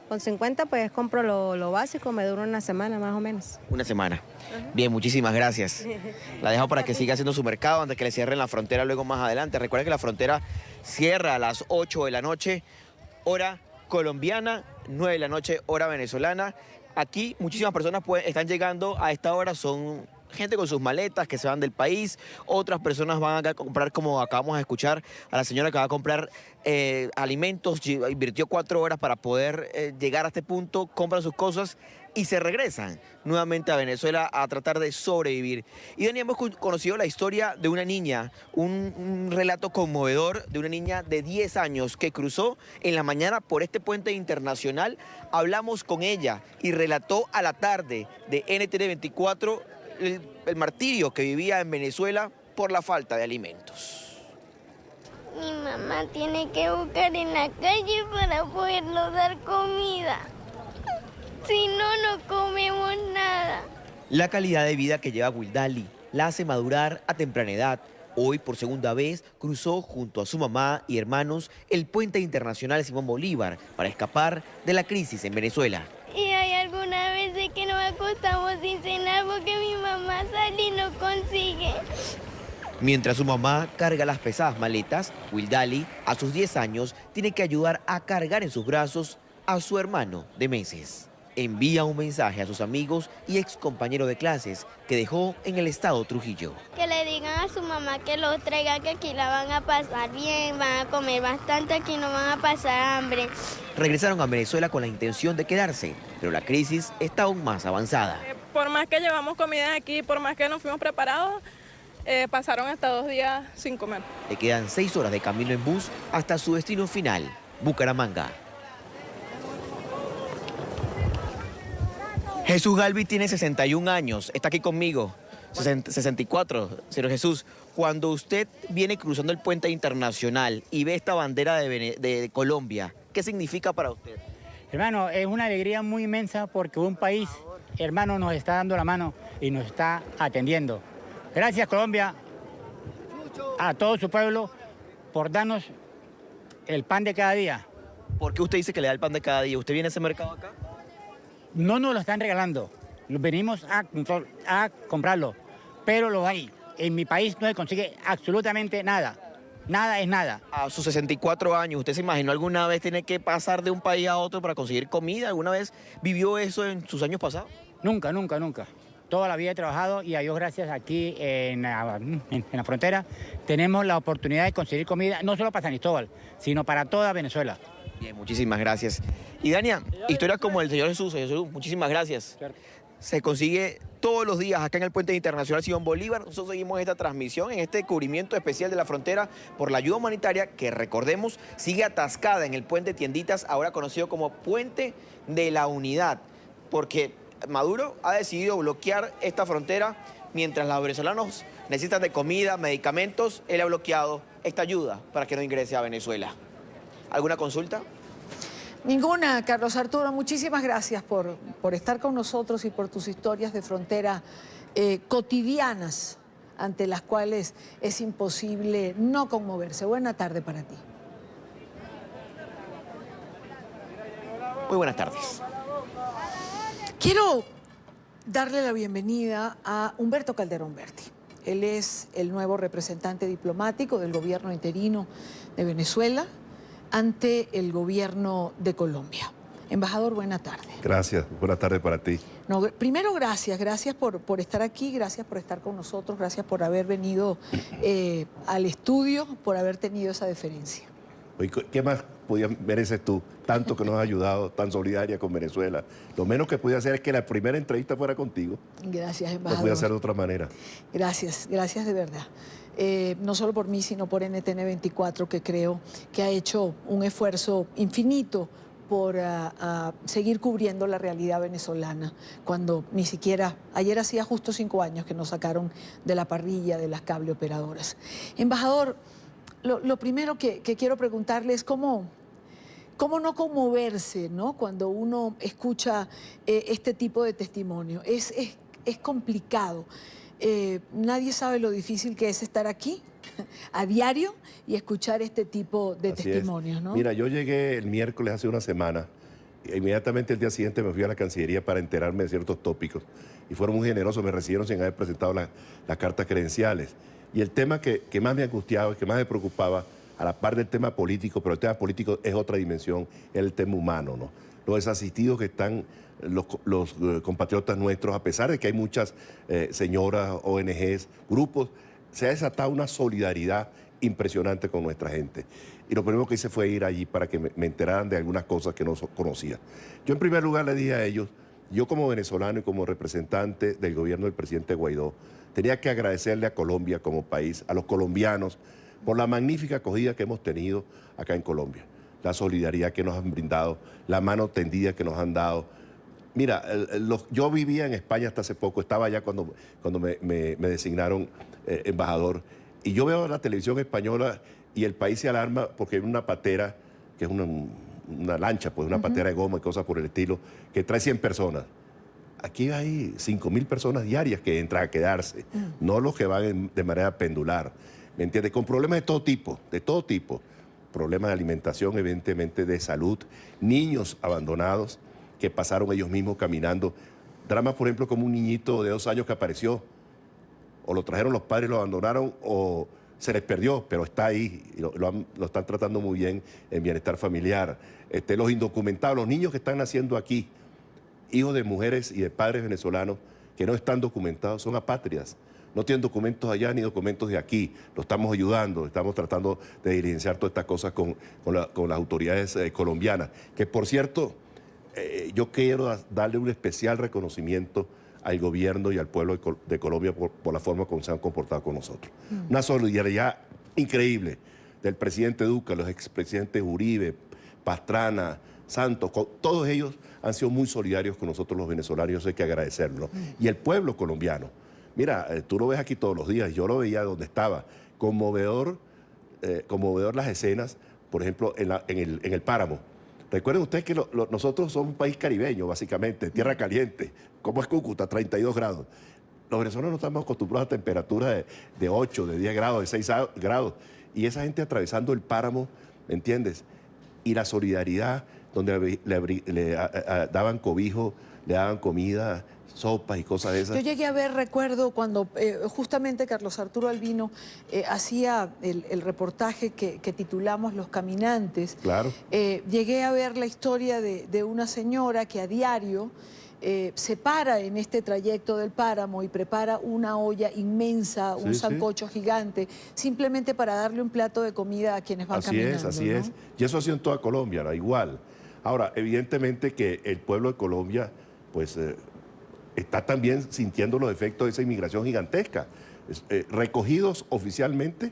Con 50 pues compro lo básico, me dura una semana más o menos. Una semana. Bien, muchísimas gracias. La dejo para que siga haciendo su mercado antes que le cierren la frontera luego más adelante. Recuerden que la frontera cierra a las 8 de la noche, hora colombiana, 9 de la noche, hora venezolana. Aquí muchísimas personas están llegando a esta hora, son gente con sus maletas que se van del país, otras personas van a comprar, como acabamos de escuchar a la señora que va a comprar alimentos, invirtió 4 horas para poder llegar a este punto, compran sus cosas y se regresan nuevamente a Venezuela a tratar de sobrevivir. Y Dani, hemos conocido la historia de una niña, un relato conmovedor de una niña de 10 años que cruzó en la mañana por este puente internacional. Hablamos con ella y relató a la tarde de NTN 24 el martirio que vivía en Venezuela por la falta de alimentos. Mi mamá tiene que buscar en la calle para podernos dar comida. Si no, no comemos nada. La calidad de vida que lleva Wildali la hace madurar a temprana edad. Hoy, por segunda vez, cruzó junto a su mamá y hermanos el puente internacional Simón Bolívar para escapar de la crisis en Venezuela. Y hay algunas veces que nos acostamos sin cenar porque mi mamá sale y no consigue. Mientras su mamá carga las pesadas maletas, Wildali, a sus 10 años, tiene que ayudar a cargar en sus brazos a su hermano de meses. Envía un mensaje a sus amigos y ex compañeros de clases que dejó en el estado Trujillo. Que le digan a su mamá que los traiga, que aquí la van a pasar bien, van a comer bastante, aquí no van a pasar hambre. Regresaron a Venezuela con la intención de quedarse, pero la crisis está aún más avanzada. Por más que llevamos comida aquí, por más que nos fuimos preparados, pasaron hasta 2 días sin comer. Le quedan 6 horas de camino en bus hasta su destino final, Bucaramanga. Jesús Galvi tiene 61 años, está aquí conmigo, 64, señor Jesús. Cuando usted viene cruzando el puente internacional y ve esta bandera de Colombia, ¿qué significa para usted? Hermano, es una alegría muy inmensa porque un país, hermano, nos está dando la mano y nos está atendiendo. Gracias, Colombia, a todo su pueblo por darnos el pan de cada día. ¿Por qué usted dice que le da el pan de cada día? ¿Usted viene a ese mercado acá? No nos lo están regalando, venimos a comprarlo, pero lo hay. En mi país no se consigue absolutamente nada, nada es nada. A sus 64 años, ¿usted se imaginó alguna vez tener que pasar de un país a otro para conseguir comida? ¿Alguna vez vivió eso en sus años pasados? Nunca, nunca, nunca. Toda la vida he trabajado y a Dios gracias aquí en la frontera tenemos la oportunidad de conseguir comida, no solo para San Cristóbal, sino para toda Venezuela. Bien, muchísimas gracias. Y Dania, historias como el señor Jesús, muchísimas gracias. Se consigue todos los días acá en el Puente Internacional Simón Bolívar. Nosotros seguimos esta transmisión en este cubrimiento especial de la frontera por la ayuda humanitaria que, recordemos, sigue atascada en el puente Tienditas, ahora conocido como Puente de la Unidad, porque Maduro ha decidido bloquear esta frontera mientras los venezolanos necesitan de comida, medicamentos. Él ha bloqueado esta ayuda para que no ingrese a Venezuela. ¿Alguna consulta? Ninguna, Carlos Arturo. Muchísimas gracias por estar con nosotros y por tus historias de frontera cotidianas ante las cuales es imposible no conmoverse. Buena tarde para ti. Muy buenas tardes. Quiero darle la bienvenida a Humberto Calderón Berti. Él es el nuevo representante diplomático del gobierno interino de Venezuela. ante el gobierno de Colombia. Embajador, buena tarde. Gracias, buena tarde para ti. No, primero, gracias por estar aquí, gracias por estar con nosotros, gracias por haber venido al estudio, por haber tenido esa deferencia. Oye, ¿qué más mereces tú? Tanto que nos has ayudado, tan solidaria con Venezuela. Lo menos que podía hacer es que la primera entrevista fuera contigo. Gracias, embajador. No podía hacer de otra manera. Gracias de verdad. No solo por mí, sino por NTN 24, que creo que ha hecho un esfuerzo infinito por seguir cubriendo la realidad venezolana, cuando ni siquiera, ayer hacía justo 5 años que nos sacaron de la parrilla de las cable operadoras. Embajador, lo primero que quiero preguntarle es cómo no conmoverse, ¿no?, cuando uno escucha este tipo de testimonio. Es complicado. Nadie sabe lo difícil que es estar aquí a diario y escuchar este tipo de testimonios, ¿no? Mira, yo llegué el miércoles hace una semana e inmediatamente el día siguiente me fui a la Cancillería para enterarme de ciertos tópicos y fueron muy generosos, me recibieron sin haber presentado las cartas credenciales. Y el tema que más me angustiaba, que más me preocupaba, a la par del tema político, pero el tema político es otra dimensión, es el tema humano, ¿no? Los desasistidos que están los compatriotas nuestros, a pesar de que hay muchas señoras, ONGs, grupos, se ha desatado una solidaridad impresionante con nuestra gente. Y lo primero que hice fue ir allí para que me enteraran de algunas cosas que no conocía. Yo en primer lugar le dije a ellos, yo como venezolano y como representante del gobierno del presidente Guaidó, tenía que agradecerle a Colombia como país, a los colombianos, por la magnífica acogida que hemos tenido acá en Colombia, la solidaridad que nos han brindado, la mano tendida que nos han dado. Mira, yo vivía en España hasta hace poco, estaba allá cuando me designaron embajador, y yo veo la televisión española y el país se alarma porque hay una patera, que es una lancha, pues una patera de goma y cosas por el estilo, que trae 100 personas. Aquí hay 5.000 personas diarias que entran a quedarse, no los que van de manera pendular, ¿me entiendes? Con problemas de todo tipo, problemas de alimentación, evidentemente de salud, niños abandonados que pasaron ellos mismos caminando, dramas, por ejemplo, como un niñito de 2 años que apareció, o lo trajeron los padres, lo abandonaron, o se les perdió, pero está ahí, y lo están tratando muy bien en bienestar familiar. Los indocumentados, los niños que están naciendo aquí, hijos de mujeres y de padres venezolanos que no están documentados, son apátridas. No tienen documentos allá ni documentos de aquí. Lo estamos ayudando, estamos tratando de diligenciar todas estas cosas con las autoridades colombianas. Que, por cierto, yo quiero darle un especial reconocimiento al gobierno y al pueblo de Colombia por la forma como se han comportado con nosotros. Una solidaridad increíble del presidente Duque, los expresidentes Uribe, Pastrana, Santos, todos ellos han sido muy solidarios con nosotros los venezolanos, hay que agradecerlo. Y el pueblo colombiano, mira, tú lo ves aquí todos los días, yo lo veía donde estaba, conmovedor las escenas, por ejemplo, en el páramo. Recuerden ustedes que nosotros somos un país caribeño, básicamente, tierra caliente, como es Cúcuta, 32 grados. Los venezolanos no estamos acostumbrados a temperaturas de 8, de 10 grados, de 6 grados. Y esa gente atravesando el páramo, ¿me entiendes? Y la solidaridad, donde le daban cobijo, le daban comida, sopas y cosas de esas. Yo llegué a ver, recuerdo, cuando justamente Carlos Arturo Albino hacía el reportaje que titulamos Los Caminantes. Claro. Llegué a ver la historia de una señora que a diario se para en este trayecto del páramo y prepara una olla inmensa, un sancocho gigante, simplemente para darle un plato de comida a quienes van caminando. Así es. Y eso ha sido en toda Colombia, ¿no? Igual. Ahora, evidentemente que el pueblo de Colombia, pues, está también sintiendo los efectos de esa inmigración gigantesca. Recogidos oficialmente,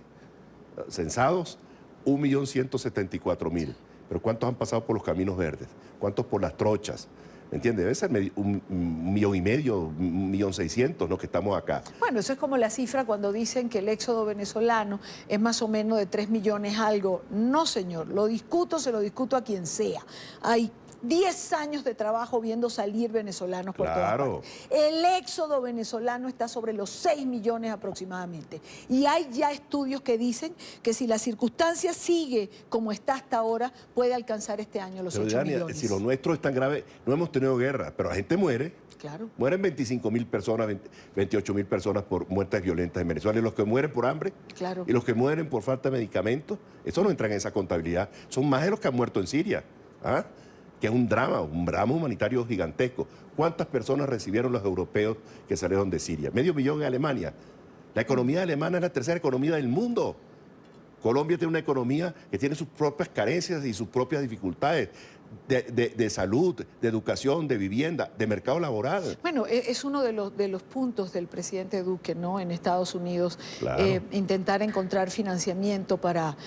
censados, 1.174.000. Pero ¿cuántos han pasado por los caminos verdes? ¿Cuántos por las trochas? ¿Me entiendes? Debe ser 1,5 millones, 1.600.000, ¿no?, que estamos acá. Bueno, eso es como la cifra cuando dicen que el éxodo venezolano es más o menos de 3 millones algo. No, señor, se lo discuto a quien sea. Hay 10 años de trabajo viendo salir venezolanos por todas partes. El éxodo venezolano está sobre los 6 millones aproximadamente. Y hay ya estudios que dicen que si la circunstancia sigue como está hasta ahora, puede alcanzar este año los 8 millones. Si lo nuestro es tan grave, no hemos tenido guerra, pero la gente muere. Claro. Mueren 25.000 personas, 28.000 personas por muertes violentas en Venezuela. Y los que mueren por hambre Claro. y los que mueren por falta de medicamentos, eso no entra en esa contabilidad. Son más de los que han muerto en Siria, ¿ah? Que es un drama humanitario gigantesco. ¿Cuántas personas recibieron los europeos que salieron de Siria? 500.000 en Alemania. La economía alemana es la tercera economía del mundo. Colombia tiene una economía que tiene sus propias carencias y sus propias dificultades de salud, de educación, de vivienda, de mercado laboral. Bueno, es uno de los puntos del presidente Duque, ¿no? En Estados Unidos, Claro. Intentar encontrar financiamiento para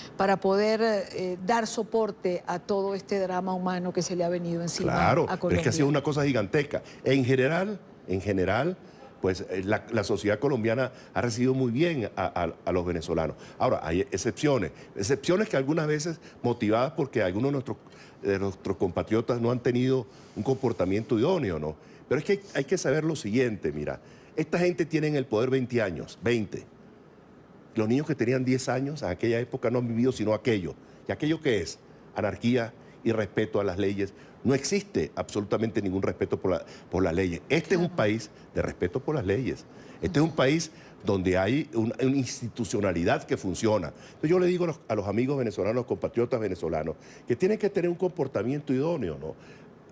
poder dar soporte a todo este drama humano que se le ha venido encima Claro, a Colombia. pero es que ha sido una cosa gigantesca. En general, pues la sociedad colombiana ha recibido muy bien a los venezolanos. Ahora, hay excepciones que algunas veces motivadas porque algunos de nuestros compatriotas no han tenido un comportamiento idóneo, ¿no? Pero es que hay que saber lo siguiente, mira, esta gente tiene en el poder 20 años, 20. Los niños que tenían 10 años en aquella época no han vivido sino aquello. ¿Y aquello qué es? Anarquía y respeto a las leyes. No existe absolutamente ningún respeto por las leyes. Este es un país de respeto por las leyes. Este es un país donde hay una institucionalidad que funciona. Entonces yo le digo a los amigos venezolanos, compatriotas venezolanos, que tienen que tener un comportamiento idóneo, ¿no?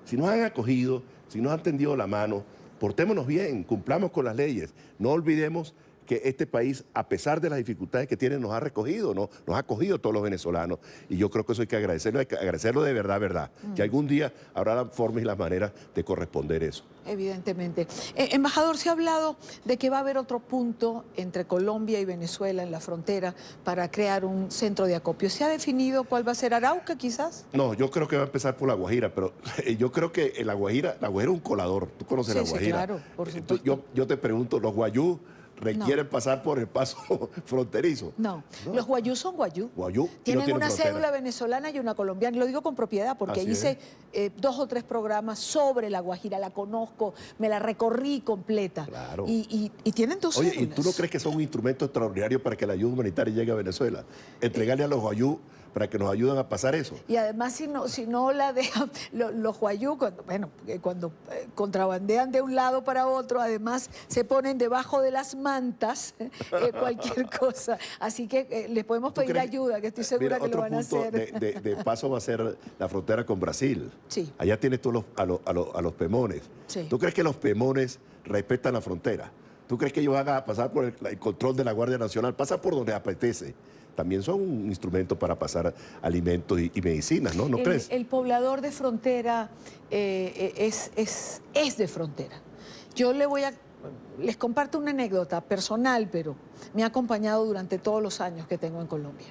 Si nos han acogido, si nos han tendido la mano, portémonos bien, cumplamos con las leyes. No olvidemos que este país, a pesar de las dificultades que tiene, nos ha recogido, ¿no? Nos ha acogido a todos los venezolanos. Y yo creo que eso hay que agradecerlo de verdad. Que algún día habrá las formas y las maneras de corresponder eso. Evidentemente. Embajador, se ha hablado de que va a haber otro punto entre Colombia y Venezuela en la frontera para crear un centro de acopio. ¿Se ha definido cuál va a ser? ¿Arauca, quizás? No, yo creo que va a empezar por La Guajira, pero yo creo que La Guajira es un colador. ¿Tú conoces La Guajira? Sí, claro, por supuesto. Yo te pregunto, ¿los guayú requieren pasar por el paso fronterizo? No, los guayú son guayú. Guayú Tienen una cédula venezolana y una colombiana. Y lo digo con propiedad porque Así hice 2 o 3 programas sobre La Guajira. La conozco, me la recorrí completa. Claro. Y tienen 2 Oye, cédulas. ¿y tú no crees que son un instrumento extraordinario para que la ayuda humanitaria llegue a Venezuela? Entregarle a los guayú para que nos ayuden a pasar eso. Y además, si no la dejan, los guayú, cuando contrabandean de un lado para otro, además se ponen debajo de las mantas cualquier cosa. Así que les podemos pedir ayuda, que estoy segura que lo van a hacer. De paso va a ser la frontera con Brasil. Sí. Allá tienes tú a los pemones. Sí. ¿Tú crees que los pemones respetan la frontera? ¿Tú crees que ellos van a pasar por el control de la Guardia Nacional? Pasa por donde apetece. También son un instrumento para pasar alimentos y medicinas, ¿no? ¿No crees? El poblador de frontera es de frontera. Yo les comparto una anécdota personal, pero me ha acompañado durante todos los años que tengo en Colombia.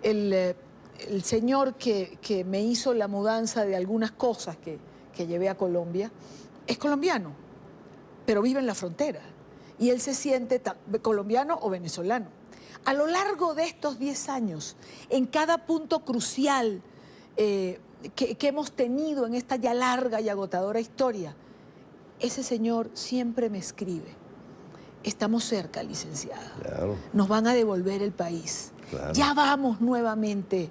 El señor que me hizo la mudanza de algunas cosas que llevé a Colombia es colombiano, pero vive en la frontera. Y él se siente colombiano o venezolano. A lo largo de estos 10 años, en cada punto crucial que hemos tenido en esta ya larga y agotadora historia, ese señor siempre me escribe: estamos cerca, licenciada. Claro. Nos van a devolver el país. Claro. Ya vamos nuevamente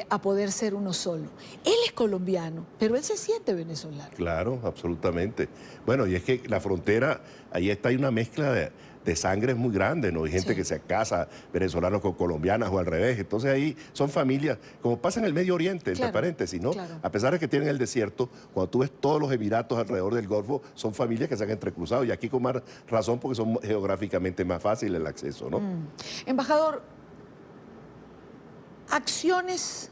a poder ser uno solo. Él es colombiano, pero él se siente venezolano. Claro, absolutamente. Bueno, y es que la frontera, ahí hay una mezcla de sangre muy grande, ¿no? Hay gente que se casa, venezolanos con colombianas o al revés. Entonces ahí son familias, como pasa en el Medio Oriente, entre paréntesis, ¿no? Claro. A pesar de que tienen el desierto, cuando tú ves todos los emiratos alrededor del Golfo, son familias que se han entrecruzado. Y aquí con más razón porque son geográficamente más fácil el acceso, ¿no? Embajador, acciones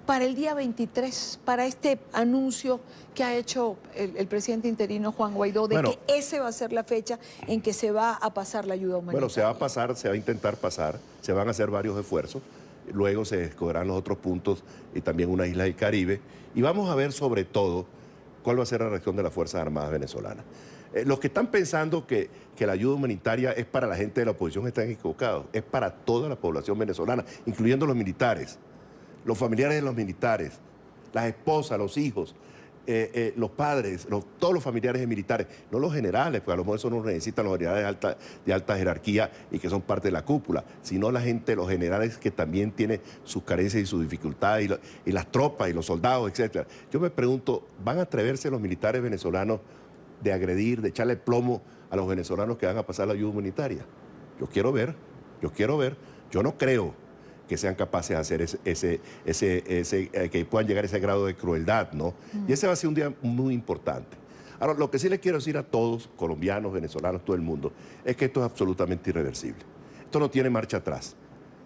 para el día 23, para este anuncio que ha hecho el presidente interino Juan Guaidó de que ese va a ser la fecha en que se va a pasar la ayuda humanitaria. Bueno, se va a pasar, se va a intentar pasar, se van a hacer varios esfuerzos, luego se escogerán los otros puntos y también una isla del Caribe, y vamos a ver sobre todo cuál va a ser la reacción de las Fuerzas Armadas venezolanas. Los que están pensando que la ayuda humanitaria es para la gente de la oposición están equivocados, es para toda la población venezolana, incluyendo los militares, los familiares de los militares, las esposas, los hijos, los padres, todos los familiares de militares, no los generales, porque a lo mejor eso no necesitan los generales de alta jerarquía y que son parte de la cúpula, sino la gente, los generales que también tienen sus carencias y sus dificultades, y las tropas y los soldados, etc. Yo me pregunto, ¿van a atreverse los militares venezolanos de agredir, de echarle plomo a los venezolanos que van a pasar la ayuda humanitaria? Yo quiero ver, yo no creo que sean capaces de hacer que puedan llegar a ese grado de crueldad, ¿no? Y ese va a ser un día muy importante. Ahora, lo que sí les quiero decir a todos, colombianos, venezolanos, todo el mundo, es que esto es absolutamente irreversible. Esto no tiene marcha atrás.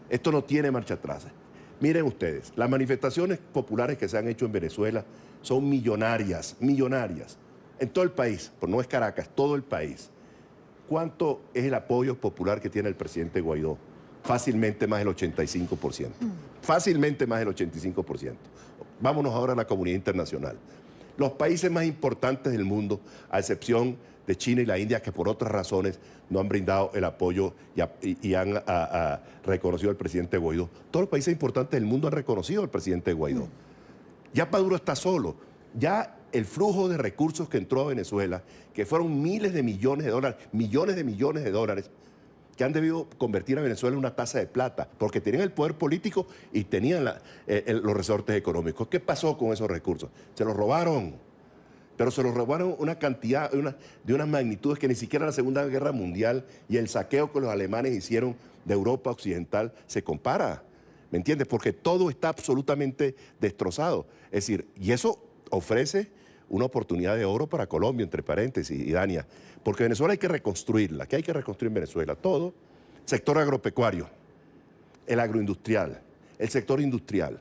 Esto no tiene marcha atrás. Miren ustedes, las manifestaciones populares que se han hecho en Venezuela son millonarias, millonarias. En todo el país, pues no es Caracas, todo el país. ¿Cuánto es el apoyo popular que tiene el presidente Guaidó? Fácilmente más del 85%. Fácilmente más del 85%. Vámonos ahora a la comunidad internacional. Los países más importantes del mundo, a excepción de China y la India, que por otras razones no han brindado el apoyo y han reconocido al presidente Guaidó. Todos los países importantes del mundo han reconocido al presidente Guaidó. Ya Maduro está solo. Ya el flujo de recursos que entró a Venezuela, que fueron miles de millones de dólares, millones de dólares, que han debido convertir a Venezuela en una taza de plata, porque tenían el poder político y tenían los resortes económicos. ¿Qué pasó con esos recursos? Se los robaron, pero se los robaron una cantidad, de unas magnitudes que ni siquiera la Segunda Guerra Mundial y el saqueo que los alemanes hicieron de Europa Occidental se compara, ¿me entiendes? Porque todo está absolutamente destrozado. Es decir, y eso ofrece una oportunidad de oro para Colombia, entre paréntesis, y Dania, porque Venezuela hay que reconstruirla. ¿Qué hay que reconstruir en Venezuela? Todo. Sector agropecuario, el agroindustrial, el sector industrial,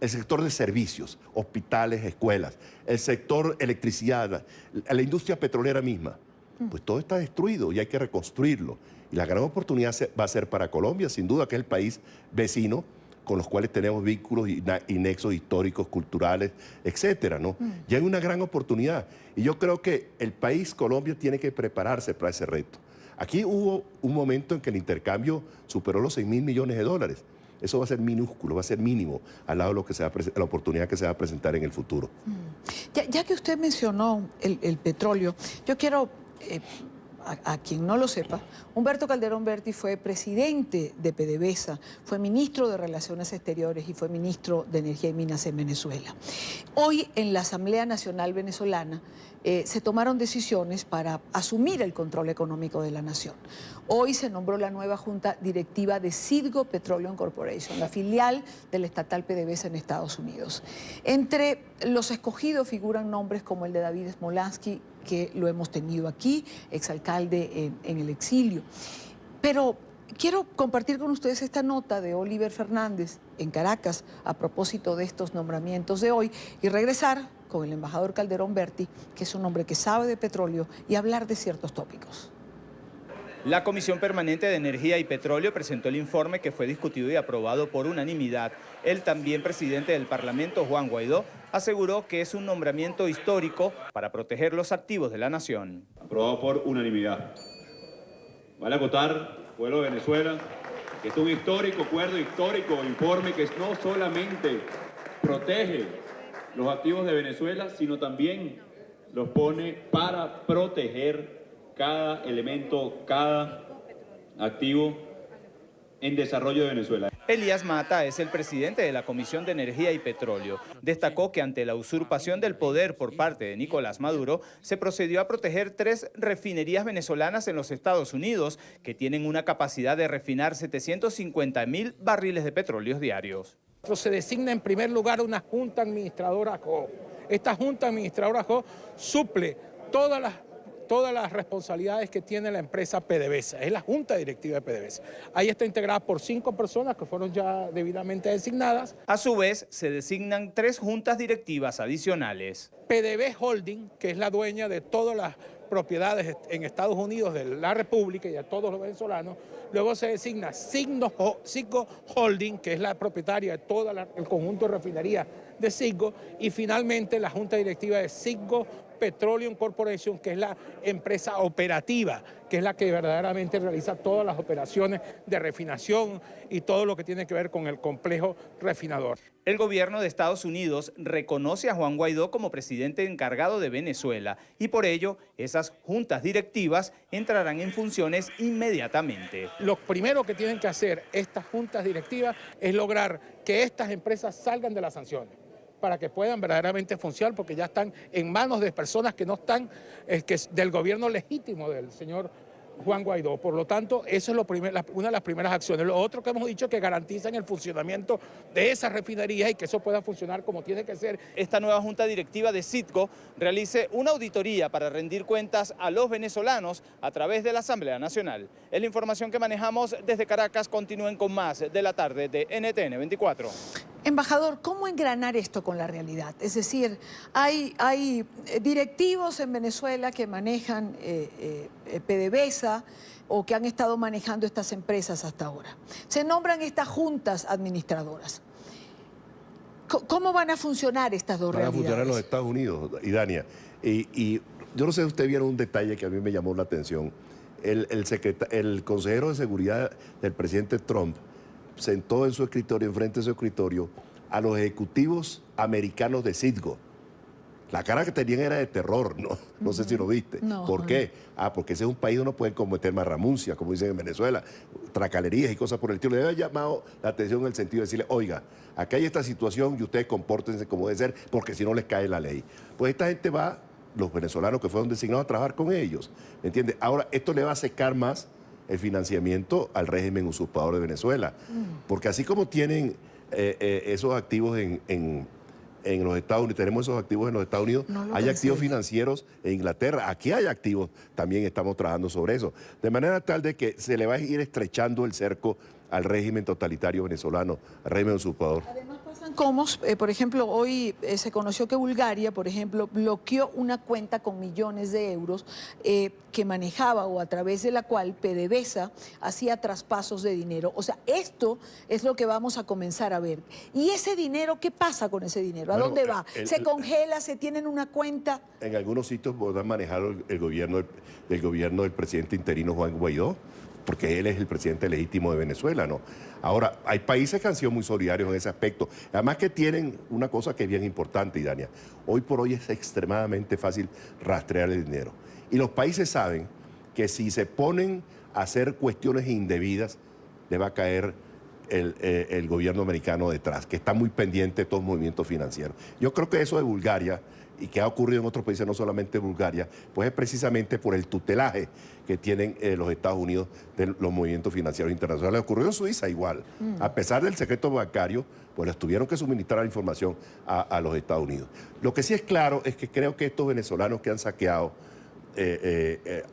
el sector de servicios, hospitales, escuelas, el sector electricidad, la industria petrolera misma. Pues todo está destruido y hay que reconstruirlo. Y la gran oportunidad va a ser para Colombia, sin duda, que es el país vecino con los cuales tenemos vínculos y nexos históricos, culturales, etcétera, ¿no? Y hay una gran oportunidad. Y yo creo que el país, Colombia, tiene que prepararse para ese reto. Aquí hubo un momento en que el intercambio superó los 6.000 millones de dólares. Eso va a ser minúsculo, va a ser mínimo al lado de lo que la oportunidad que se va a presentar en el futuro. Ya que usted mencionó el petróleo, yo quiero... A quien no lo sepa, Humberto Calderón Berti fue presidente de PDVSA, fue ministro de Relaciones Exteriores y fue ministro de Energía y Minas en Venezuela. Hoy en la Asamblea Nacional Venezolana se tomaron decisiones para asumir el control económico de la nación. Hoy se nombró la nueva junta directiva de Citgo Petroleum Corporation, la filial del estatal PDVSA en Estados Unidos. Entre los escogidos figuran nombres como el de David Smolansky, que lo hemos tenido aquí, exalcalde en el exilio. Pero quiero compartir con ustedes esta nota de Oliver Fernández en Caracas a propósito de estos nombramientos de hoy y regresar con el embajador Calderón Berti, que es un hombre que sabe de petróleo, y hablar de ciertos tópicos. La Comisión Permanente de Energía y Petróleo presentó el informe que fue discutido y aprobado por unanimidad. El también presidente del Parlamento, Juan Guaidó, aseguró que es un nombramiento histórico para proteger los activos de la nación. Aprobado por unanimidad. Vale acotar, pueblo de Venezuela, que es un acuerdo histórico, informe que no solamente protege los activos de Venezuela, sino también los pone para proteger cada elemento, cada activo en desarrollo de Venezuela. Elías Mata es el presidente de la Comisión de Energía y Petróleo. Destacó que ante la usurpación del poder por parte de Nicolás Maduro, se procedió a proteger 3 refinerías venezolanas en los Estados Unidos, que tienen una capacidad de refinar 750.000 barriles de petróleo diarios. Se designa en primer lugar una Junta Administradora CO. Esta Junta Administradora CO suple todas las responsabilidades que tiene la empresa PDVSA, es la Junta Directiva de PDVSA. Ahí está integrada por 5 personas que fueron ya debidamente designadas. A su vez, se designan 3 juntas directivas adicionales. PDV Holding, que es la dueña de todas las propiedades en Estados Unidos de la República y de todos los venezolanos. Luego se designa Citgo Holding, que es la propietaria de todo el conjunto de refinerías de Citgo. Y finalmente la Junta Directiva de Citgo Petroleum Corporation, que es la empresa operativa, que es la que verdaderamente realiza todas las operaciones de refinación y todo lo que tiene que ver con el complejo refinador. El gobierno de Estados Unidos reconoce a Juan Guaidó como presidente encargado de Venezuela y por ello esas juntas directivas entrarán en funciones inmediatamente. Lo primero que tienen que hacer estas juntas directivas es lograr que estas empresas salgan de las sanciones para que puedan verdaderamente funcionar, porque ya están en manos de personas que no están del gobierno legítimo del señor Juan Guaidó. Por lo tanto, eso es una de las primeras acciones. Lo otro que hemos dicho es que garantizan el funcionamiento de esas refinerías y que eso pueda funcionar como tiene que ser. Esta nueva junta directiva de Citgo realice una auditoría para rendir cuentas a los venezolanos a través de la Asamblea Nacional. Es la información que manejamos desde Caracas. Continúen con más de la tarde de NTN 24. Embajador, ¿cómo engranar esto con la realidad? Es decir, hay directivos en Venezuela que manejan PDVSA o que han estado manejando estas empresas hasta ahora. Se nombran estas juntas administradoras. ¿Cómo van a funcionar estas dos realidades? Van a funcionar en los Estados Unidos, Idania. Y yo no sé si usted vieron un detalle que a mí me llamó la atención. El consejero de seguridad del presidente Trump sentó en su escritorio, enfrente de su escritorio, a los ejecutivos americanos de Citgo. La cara que tenían era de terror, ¿no? No sé si lo viste. No. ¿Por qué? Porque ese es un país donde no pueden cometer marramuncia, como dicen en Venezuela, tracalerías y cosas por el estilo. Le había llamado la atención en el sentido de decirle, oiga, acá hay esta situación y ustedes compórtense como debe ser, porque si no les cae la ley. Pues esta gente va, los venezolanos que fueron designados a trabajar con ellos, ¿me entiendes? Ahora, esto le va a secar más el financiamiento al régimen usurpador de Venezuela. Porque así como tienen esos activos en los Estados Unidos, tenemos esos activos en los Estados Unidos, hay activos financieros en Inglaterra, aquí hay activos, también estamos trabajando sobre eso. De manera tal de que se le va a ir estrechando el cerco al régimen totalitario venezolano, al régimen usurpador. ¿Cómo? Por ejemplo, hoy se conoció que Bulgaria, por ejemplo, bloqueó una cuenta con millones de euros que manejaba o a través de la cual PDVSA hacía traspasos de dinero. O sea, esto es lo que vamos a comenzar a ver. ¿Y ese dinero, qué pasa con ese dinero? ¿A dónde va? ¿Se congela? ¿Se tiene en una cuenta? En algunos sitios podrán manejar el gobierno del presidente interino Juan Guaidó, porque él es el presidente legítimo de Venezuela, ¿no? Ahora, hay países que han sido muy solidarios en ese aspecto. Además que tienen una cosa que es bien importante, Idania. Hoy por hoy es extremadamente fácil rastrear el dinero. Y los países saben que si se ponen a hacer cuestiones indebidas, le va a caer el gobierno americano detrás, que está muy pendiente de todos los movimientos financieros. Yo creo que eso de Bulgaria, y que ha ocurrido en otros países, no solamente Bulgaria, pues es precisamente por el tutelaje que tienen los Estados Unidos de los movimientos financieros internacionales. Ocurrió en Suiza igual. A pesar del secreto bancario, pues les tuvieron que suministrar la información a los Estados Unidos. Lo que sí es claro es que creo que estos venezolanos que han saqueado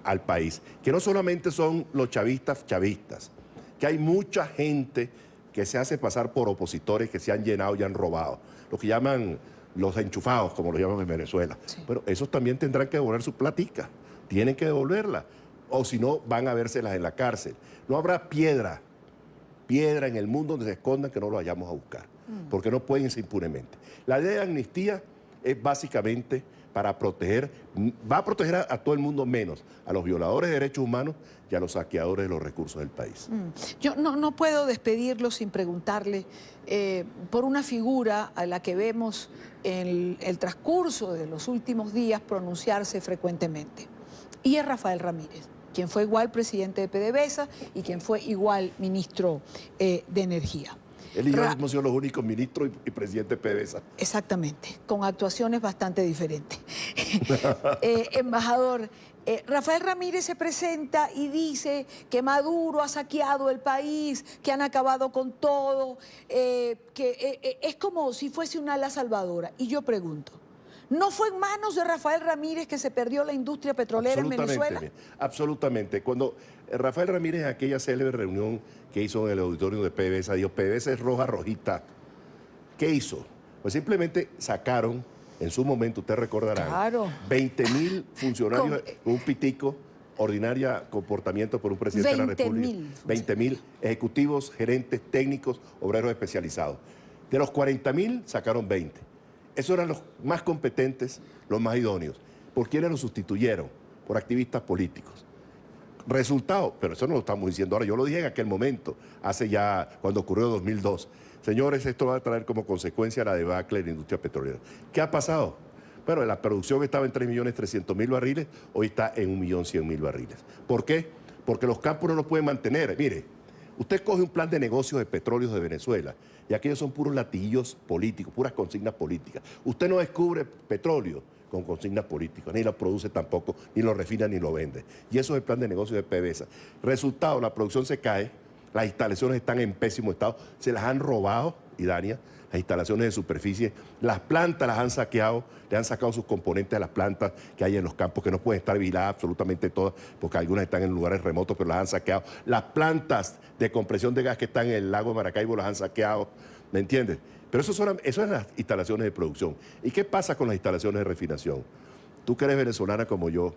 al país, que no solamente son los chavistas, que hay mucha gente que se hace pasar por opositores que se han llenado y han robado, lo que llaman los enchufados, como lo llaman en Venezuela. Sí. Pero esos también tendrán que devolver su platica, tienen que devolverla, o si no van a vérselas en la cárcel. No habrá piedra en el mundo donde se escondan que no lo vayamos a buscar, porque no pueden irse impunemente. La ley de amnistía es básicamente para proteger, va a proteger a todo el mundo menos a los violadores de derechos humanos y a los saqueadores de los recursos del país. Yo no puedo despedirlo sin preguntarle por una figura a la que vemos en el transcurso de los últimos días pronunciarse frecuentemente, y es Rafael Ramírez, quien fue igual presidente de PDVSA y quien fue igual ministro de Energía. Él y yo hemos sido los únicos ministros y presidentes de PDVSA. Exactamente, con actuaciones bastante diferentes. Embajador, Rafael Ramírez se presenta y dice que Maduro ha saqueado el país, que han acabado con todo, que es como si fuese una ala salvadora. Y yo pregunto, ¿no fue en manos de Rafael Ramírez que se perdió la industria petrolera en Venezuela? Absolutamente. Cuando Rafael Ramírez, en aquella célebre reunión que hizo en el auditorio de PDVSA, dijo, PDVSA es roja, rojita. ¿Qué hizo? Pues simplemente sacaron, en su momento, usted recordará, 20.000 funcionarios, un pitico, ordinaria comportamiento por un presidente de la República. 20.000 ejecutivos, gerentes, técnicos, obreros especializados. De los 40.000 sacaron 20. Esos eran los más competentes, los más idóneos. ¿Por quiénes lo sustituyeron? Por activistas políticos. Resultado, pero eso no lo estamos diciendo ahora, yo lo dije en aquel momento, hace ya, cuando ocurrió 2002. Señores, esto va a traer como consecuencia la debacle de la industria petrolera. ¿Qué ha pasado? Bueno, la producción estaba en 3.300.000 barriles, hoy está en 1.100.000 barriles. ¿Por qué? Porque los campos no los pueden mantener. Mire, usted coge un plan de negocios de petróleos de Venezuela y aquellos son puros latiguillos políticos, puras consignas políticas. Usted no descubre petróleo con consignas políticas, ni lo produce tampoco, ni lo refina, ni lo vende. Y eso es el plan de negocios de PDVSA. Resultado, la producción se cae, las instalaciones están en pésimo estado, se las han robado, Idania, las instalaciones de superficie, las plantas las han saqueado, le han sacado sus componentes a las plantas que hay en los campos, que no pueden estar vigiladas absolutamente todas, porque algunas están en lugares remotos, pero las han saqueado. Las plantas de compresión de gas que están en el lago de Maracaibo las han saqueado, ¿me entiendes? Pero eso son las instalaciones de producción. ¿Y qué pasa con las instalaciones de refinación? Tú que eres venezolana como yo,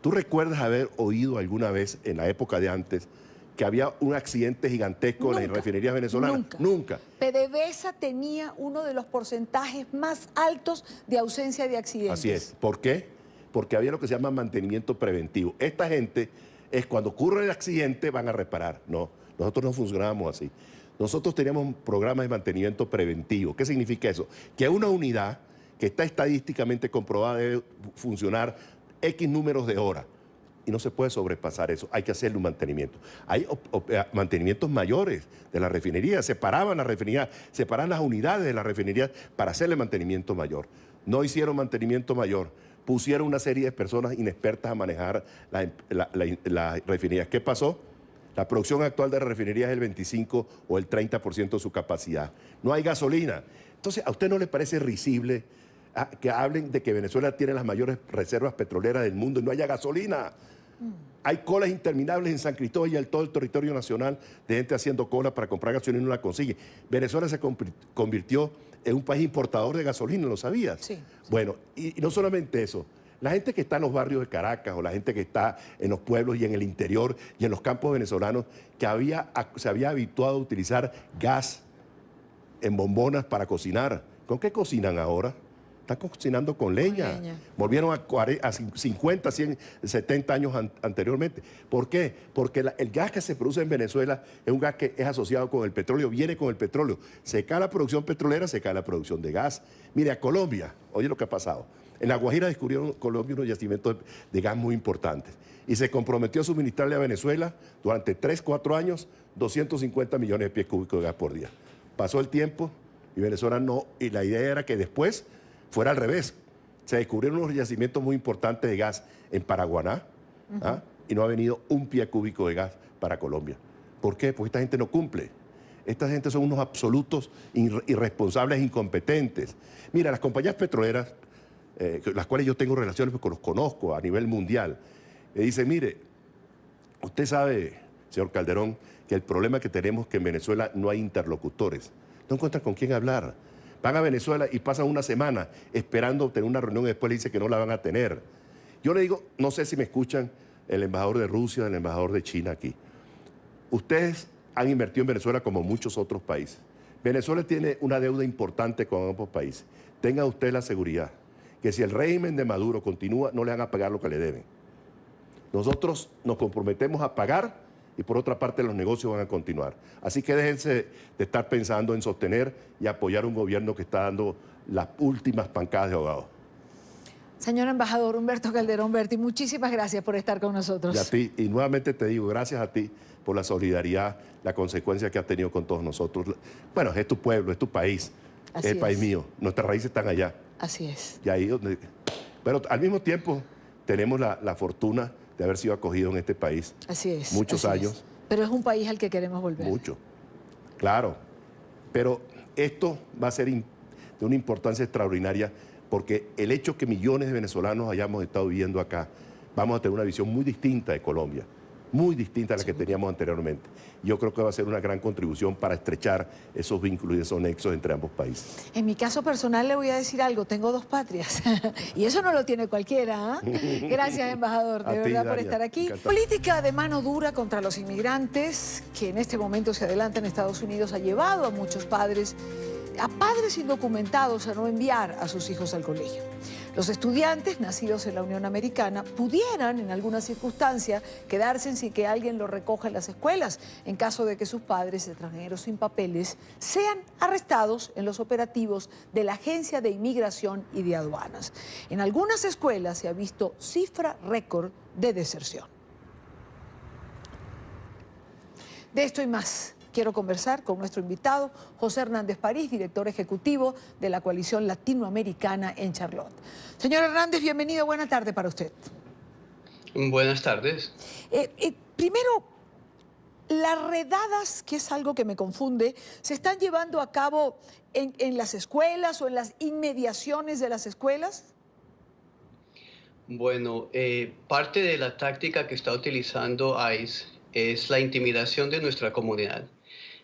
¿tú recuerdas haber oído alguna vez en la época de antes que había un accidente gigantesco en las refinerías venezolanas? Nunca. PDVSA tenía uno de los porcentajes más altos de ausencia de accidentes. Así es. ¿Por qué? Porque había lo que se llama mantenimiento preventivo. Esta gente es cuando ocurre el accidente van a reparar. No, nosotros no funcionábamos así. Nosotros teníamos un programa de mantenimiento preventivo. ¿Qué significa eso? Que una unidad que está estadísticamente comprobada debe funcionar X números de horas. Y no se puede sobrepasar eso, hay que hacerle un mantenimiento. Hay mantenimientos mayores de la refinería, separaban la refinería, separaban las unidades de la refinería para hacerle mantenimiento mayor. No hicieron mantenimiento mayor, pusieron una serie de personas inexpertas a manejar la refinería. ¿Qué pasó? La producción actual de la refinería es el 25 o el 30% de su capacidad. No hay gasolina. Entonces, ¿a usted no le parece risible que hablen de que Venezuela tiene las mayores reservas petroleras del mundo y no haya gasolina? Hay colas interminables en San Cristóbal y en todo el territorio nacional de gente haciendo cola para comprar gasolina y no la consigue. Venezuela se convirtió en un país importador de gasolina, ¿lo sabías? Sí. Bueno, y no solamente eso. La gente que está en los barrios de Caracas o la gente que está en los pueblos y en el interior y en los campos venezolanos que se había habituado a utilizar gas en bombonas para cocinar. ¿Con qué cocinan ahora? Están cocinando con leña. Volvieron a 50, 100, 70 años anteriormente. ¿Por qué? Porque el gas que se produce en Venezuela es un gas que es asociado con el petróleo, viene con el petróleo. Se cae la producción petrolera, se cae la producción de gas. Mire, a Colombia, oye lo que ha pasado. En La Guajira descubrieron Colombia unos yacimientos de gas muy importantes y se comprometió a suministrarle a Venezuela durante 3, 4 años 250 millones de pies cúbicos de gas por día. Pasó el tiempo y Venezuela no, y la idea era que después fuera al revés. Se descubrieron unos yacimientos muy importantes de gas en Paraguaná y no ha venido un pie cúbico de gas para Colombia. ¿Por qué? Porque esta gente no cumple. Esta gente son unos absolutos irresponsables e incompetentes. Mira, las compañías petroleras, las cuales yo tengo relaciones porque los conozco a nivel mundial, me dicen, mire, usted sabe, señor Calderón, que el problema que tenemos es que en Venezuela no hay interlocutores. No encuentran con quién hablar. Van a Venezuela y pasan una semana esperando tener una reunión y después le dicen que no la van a tener. Yo le digo, no sé si me escuchan el embajador de Rusia, el embajador de China aquí. Ustedes han invertido en Venezuela como muchos otros países. Venezuela tiene una deuda importante con ambos países. Tenga usted la seguridad que si el régimen de Maduro continúa, no le van a pagar lo que le deben. Nosotros nos comprometemos a pagar y por otra parte los negocios van a continuar. Así que déjense de estar pensando en sostener y apoyar un gobierno que está dando las últimas pancadas de ahogado. Señor embajador Humberto Calderón Berti, muchísimas gracias por estar con nosotros. Y a ti, y nuevamente te digo, gracias a ti por la solidaridad, la consecuencia que has tenido con todos nosotros. Bueno, es tu pueblo, es tu país, es el país mío, nuestras raíces están allá. Así es. Y ahí donde... Pero al mismo tiempo tenemos la fortuna de haber sido acogido en este país. Así es. Muchos años. Pero es un país al que queremos volver. Mucho, claro. Pero esto va a ser de una importancia extraordinaria porque el hecho que millones de venezolanos hayamos estado viviendo acá, vamos a tener una visión muy distinta de Colombia, muy distinta a la que teníamos anteriormente. Yo creo que va a ser una gran contribución para estrechar esos vínculos y esos nexos entre ambos países. En mi caso personal le voy a decir algo, tengo 2 patrias y eso no lo tiene cualquiera. Gracias, embajador, de verdad por estar aquí. Política de mano dura contra los inmigrantes que en este momento se adelanta en Estados Unidos ha llevado a muchos padres a padres indocumentados a no enviar a sus hijos al colegio. Los estudiantes nacidos en la Unión Americana pudieran, en alguna circunstancia, quedarse sin que alguien los recoja en las escuelas, en caso de que sus padres, extranjeros sin papeles, sean arrestados en los operativos de la Agencia de Inmigración y de Aduanas. En algunas escuelas se ha visto cifra récord de deserción. De esto y más quiero conversar con nuestro invitado, José Hernández París, director ejecutivo de la Coalición Latinoamericana en Charlotte. Señor Hernández, bienvenido, buena tarde para usted. Buenas tardes. Primero, las redadas, que es algo que me confunde, ¿se están llevando a cabo en las escuelas o en las inmediaciones de las escuelas? Bueno, parte de la táctica que está utilizando ICE es la intimidación de nuestra comunidad.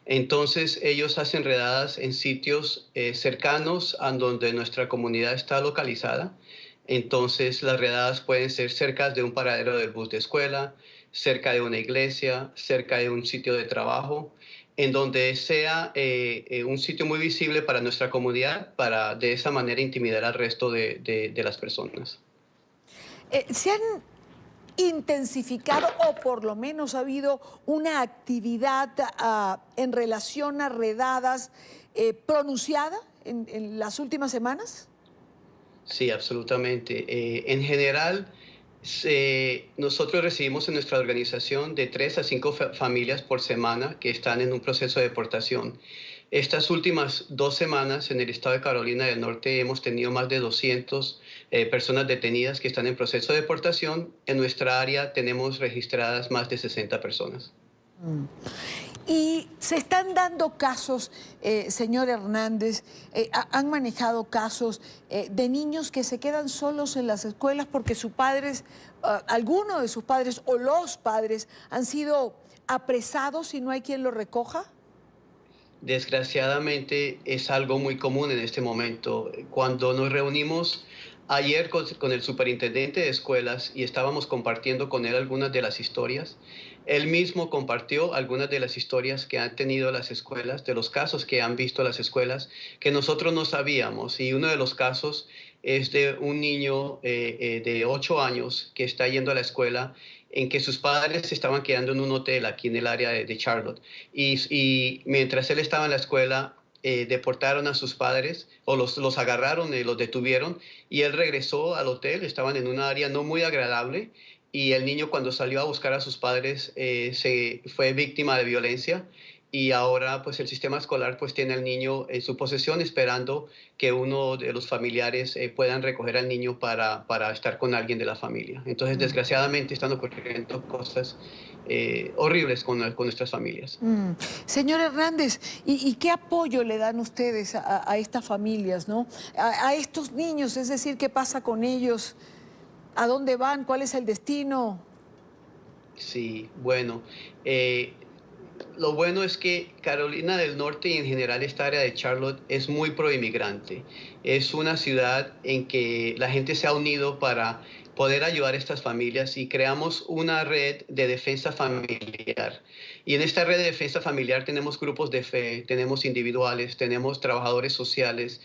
Entonces, ellos hacen redadas en sitios cercanos a donde nuestra comunidad está localizada. Entonces, las redadas pueden ser cerca de un paradero del bus de escuela, cerca de una iglesia, cerca de un sitio de trabajo, en donde sea un sitio muy visible para nuestra comunidad, para de esa manera intimidar al resto de las personas. ¿Se han intensificado o por lo menos ha habido una actividad en relación a redadas pronunciada en las últimas semanas? Sí, absolutamente. En general, nosotros recibimos en nuestra organización de 3 a 5 familias por semana que están en un proceso de deportación. Estas últimas 2 semanas en el estado de Carolina del Norte hemos tenido más de 200 personas detenidas que están en proceso de deportación. En nuestra área tenemos registradas más de 60 personas. Y se están dando casos, señor Hernández, han manejado casos de niños que se quedan solos en las escuelas porque sus padres, alguno de sus padres o los padres han sido apresados y no hay quien los recoja. Desgraciadamente es algo muy común en este momento. Cuando nos reunimos ayer con el superintendente de escuelas y estábamos compartiendo con él algunas de las historias, él mismo compartió algunas de las historias que han tenido las escuelas, de los casos que han visto las escuelas, que nosotros no sabíamos. Y uno de los casos es de un niño de 8 años que está yendo a la escuela, en que sus padres se estaban quedando en un hotel aquí en el área de Charlotte. Y mientras él estaba en la escuela, deportaron a sus padres, o los agarraron y los detuvieron, y él regresó al hotel. Estaban en un área no muy agradable, y el niño, cuando salió a buscar a sus padres, se fue víctima de violencia. Y ahora pues el sistema escolar pues tiene al niño en su posesión, esperando que uno de los familiares puedan recoger al niño para estar con alguien de la familia. Entonces, desgraciadamente, están ocurriendo cosas horribles con nuestras familias. Señor Hernández, ¿y qué apoyo le dan ustedes a estas familias, ¿no? A estos niños? Es decir, ¿qué pasa con ellos? ¿A dónde van? ¿Cuál es el destino? Sí, bueno, lo bueno es que Carolina del Norte y en general esta área de Charlotte es muy proinmigrante. Es una ciudad en que la gente se ha unido para poder ayudar a estas familias, y creamos una red de defensa familiar. Y en esta red de defensa familiar tenemos grupos de fe, tenemos individuales, tenemos trabajadores sociales,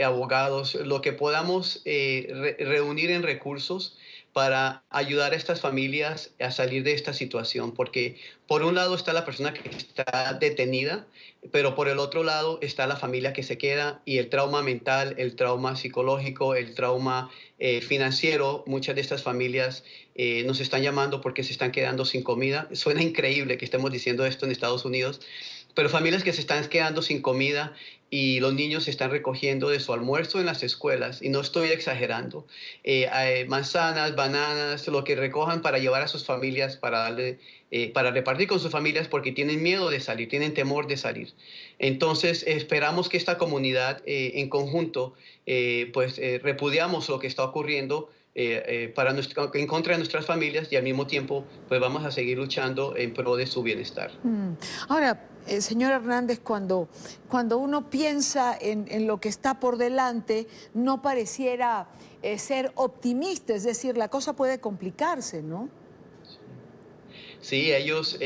abogados, lo que podamos reunir en recursos para ayudar a estas familias a salir de esta situación, porque por un lado está la persona que está detenida, pero por el otro lado está la familia que se queda, y el trauma mental, el trauma psicológico, el trauma financiero. Muchas de estas familias nos están llamando porque se están quedando sin comida. Suena increíble que estemos diciendo esto en Estados Unidos, pero familias que se están quedando sin comida, y los niños se están recogiendo de su almuerzo en las escuelas, y no estoy exagerando, manzanas, bananas, lo que recojan para llevar a sus familias, para repartir con sus familias, porque tienen miedo de salir, tienen temor de salir. Entonces, esperamos que esta comunidad en conjunto, repudiamos lo que está ocurriendo en contra de nuestras familias, y al mismo tiempo pues vamos a seguir luchando en pro de su bienestar. Ahora, señor Hernández, cuando uno piensa en lo que está por delante, no pareciera ser optimista, es decir, la cosa puede complicarse, ¿no? Sí, ellos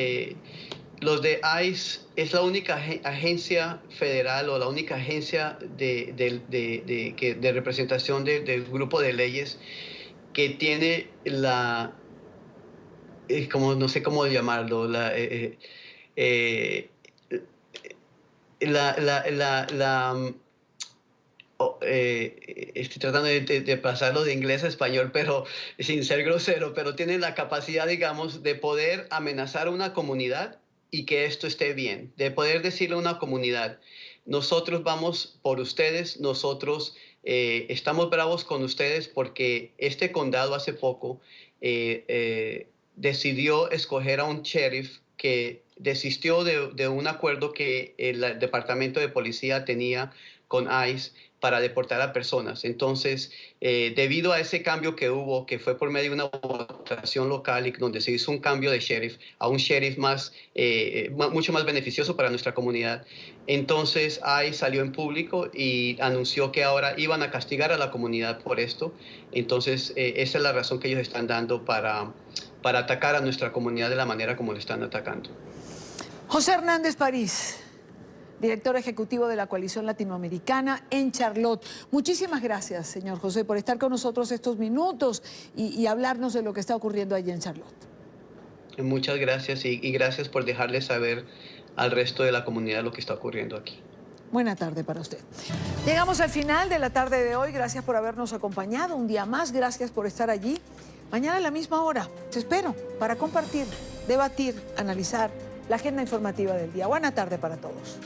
Los de ICE es la única agencia federal o la única agencia de representación del grupo de leyes que tiene no sé cómo llamarlo, estoy tratando de pasarlo de inglés a español, pero sin ser grosero, pero tienen la capacidad, digamos, de poder amenazar a una comunidad y que esto esté bien, de poder decirle a una comunidad, nosotros vamos por ustedes, nosotros estamos bravos con ustedes porque este condado hace poco decidió escoger a un sheriff que desistió de un acuerdo que el Departamento de Policía tenía con ICE para deportar a personas. Entonces, debido a ese cambio que hubo, que fue por medio de una votación local y donde se hizo un cambio de sheriff a un sheriff mucho más beneficioso para nuestra comunidad, entonces ICE salió en público y anunció que ahora iban a castigar a la comunidad por esto. Entonces, esa es la razón que ellos están dando para atacar a nuestra comunidad de la manera como lo están atacando. José Hernández París, director ejecutivo de la Coalición Latinoamericana en Charlotte. Muchísimas gracias, señor José, por estar con nosotros estos minutos y hablarnos de lo que está ocurriendo allí en Charlotte. Muchas gracias y gracias por dejarle saber al resto de la comunidad lo que está ocurriendo aquí. Buena tarde para usted. Llegamos al final de la tarde de hoy. Gracias por habernos acompañado un día más. Gracias por estar allí. Mañana a la misma hora te espero para compartir, debatir, analizar la agenda informativa del día. Buena tarde para todos.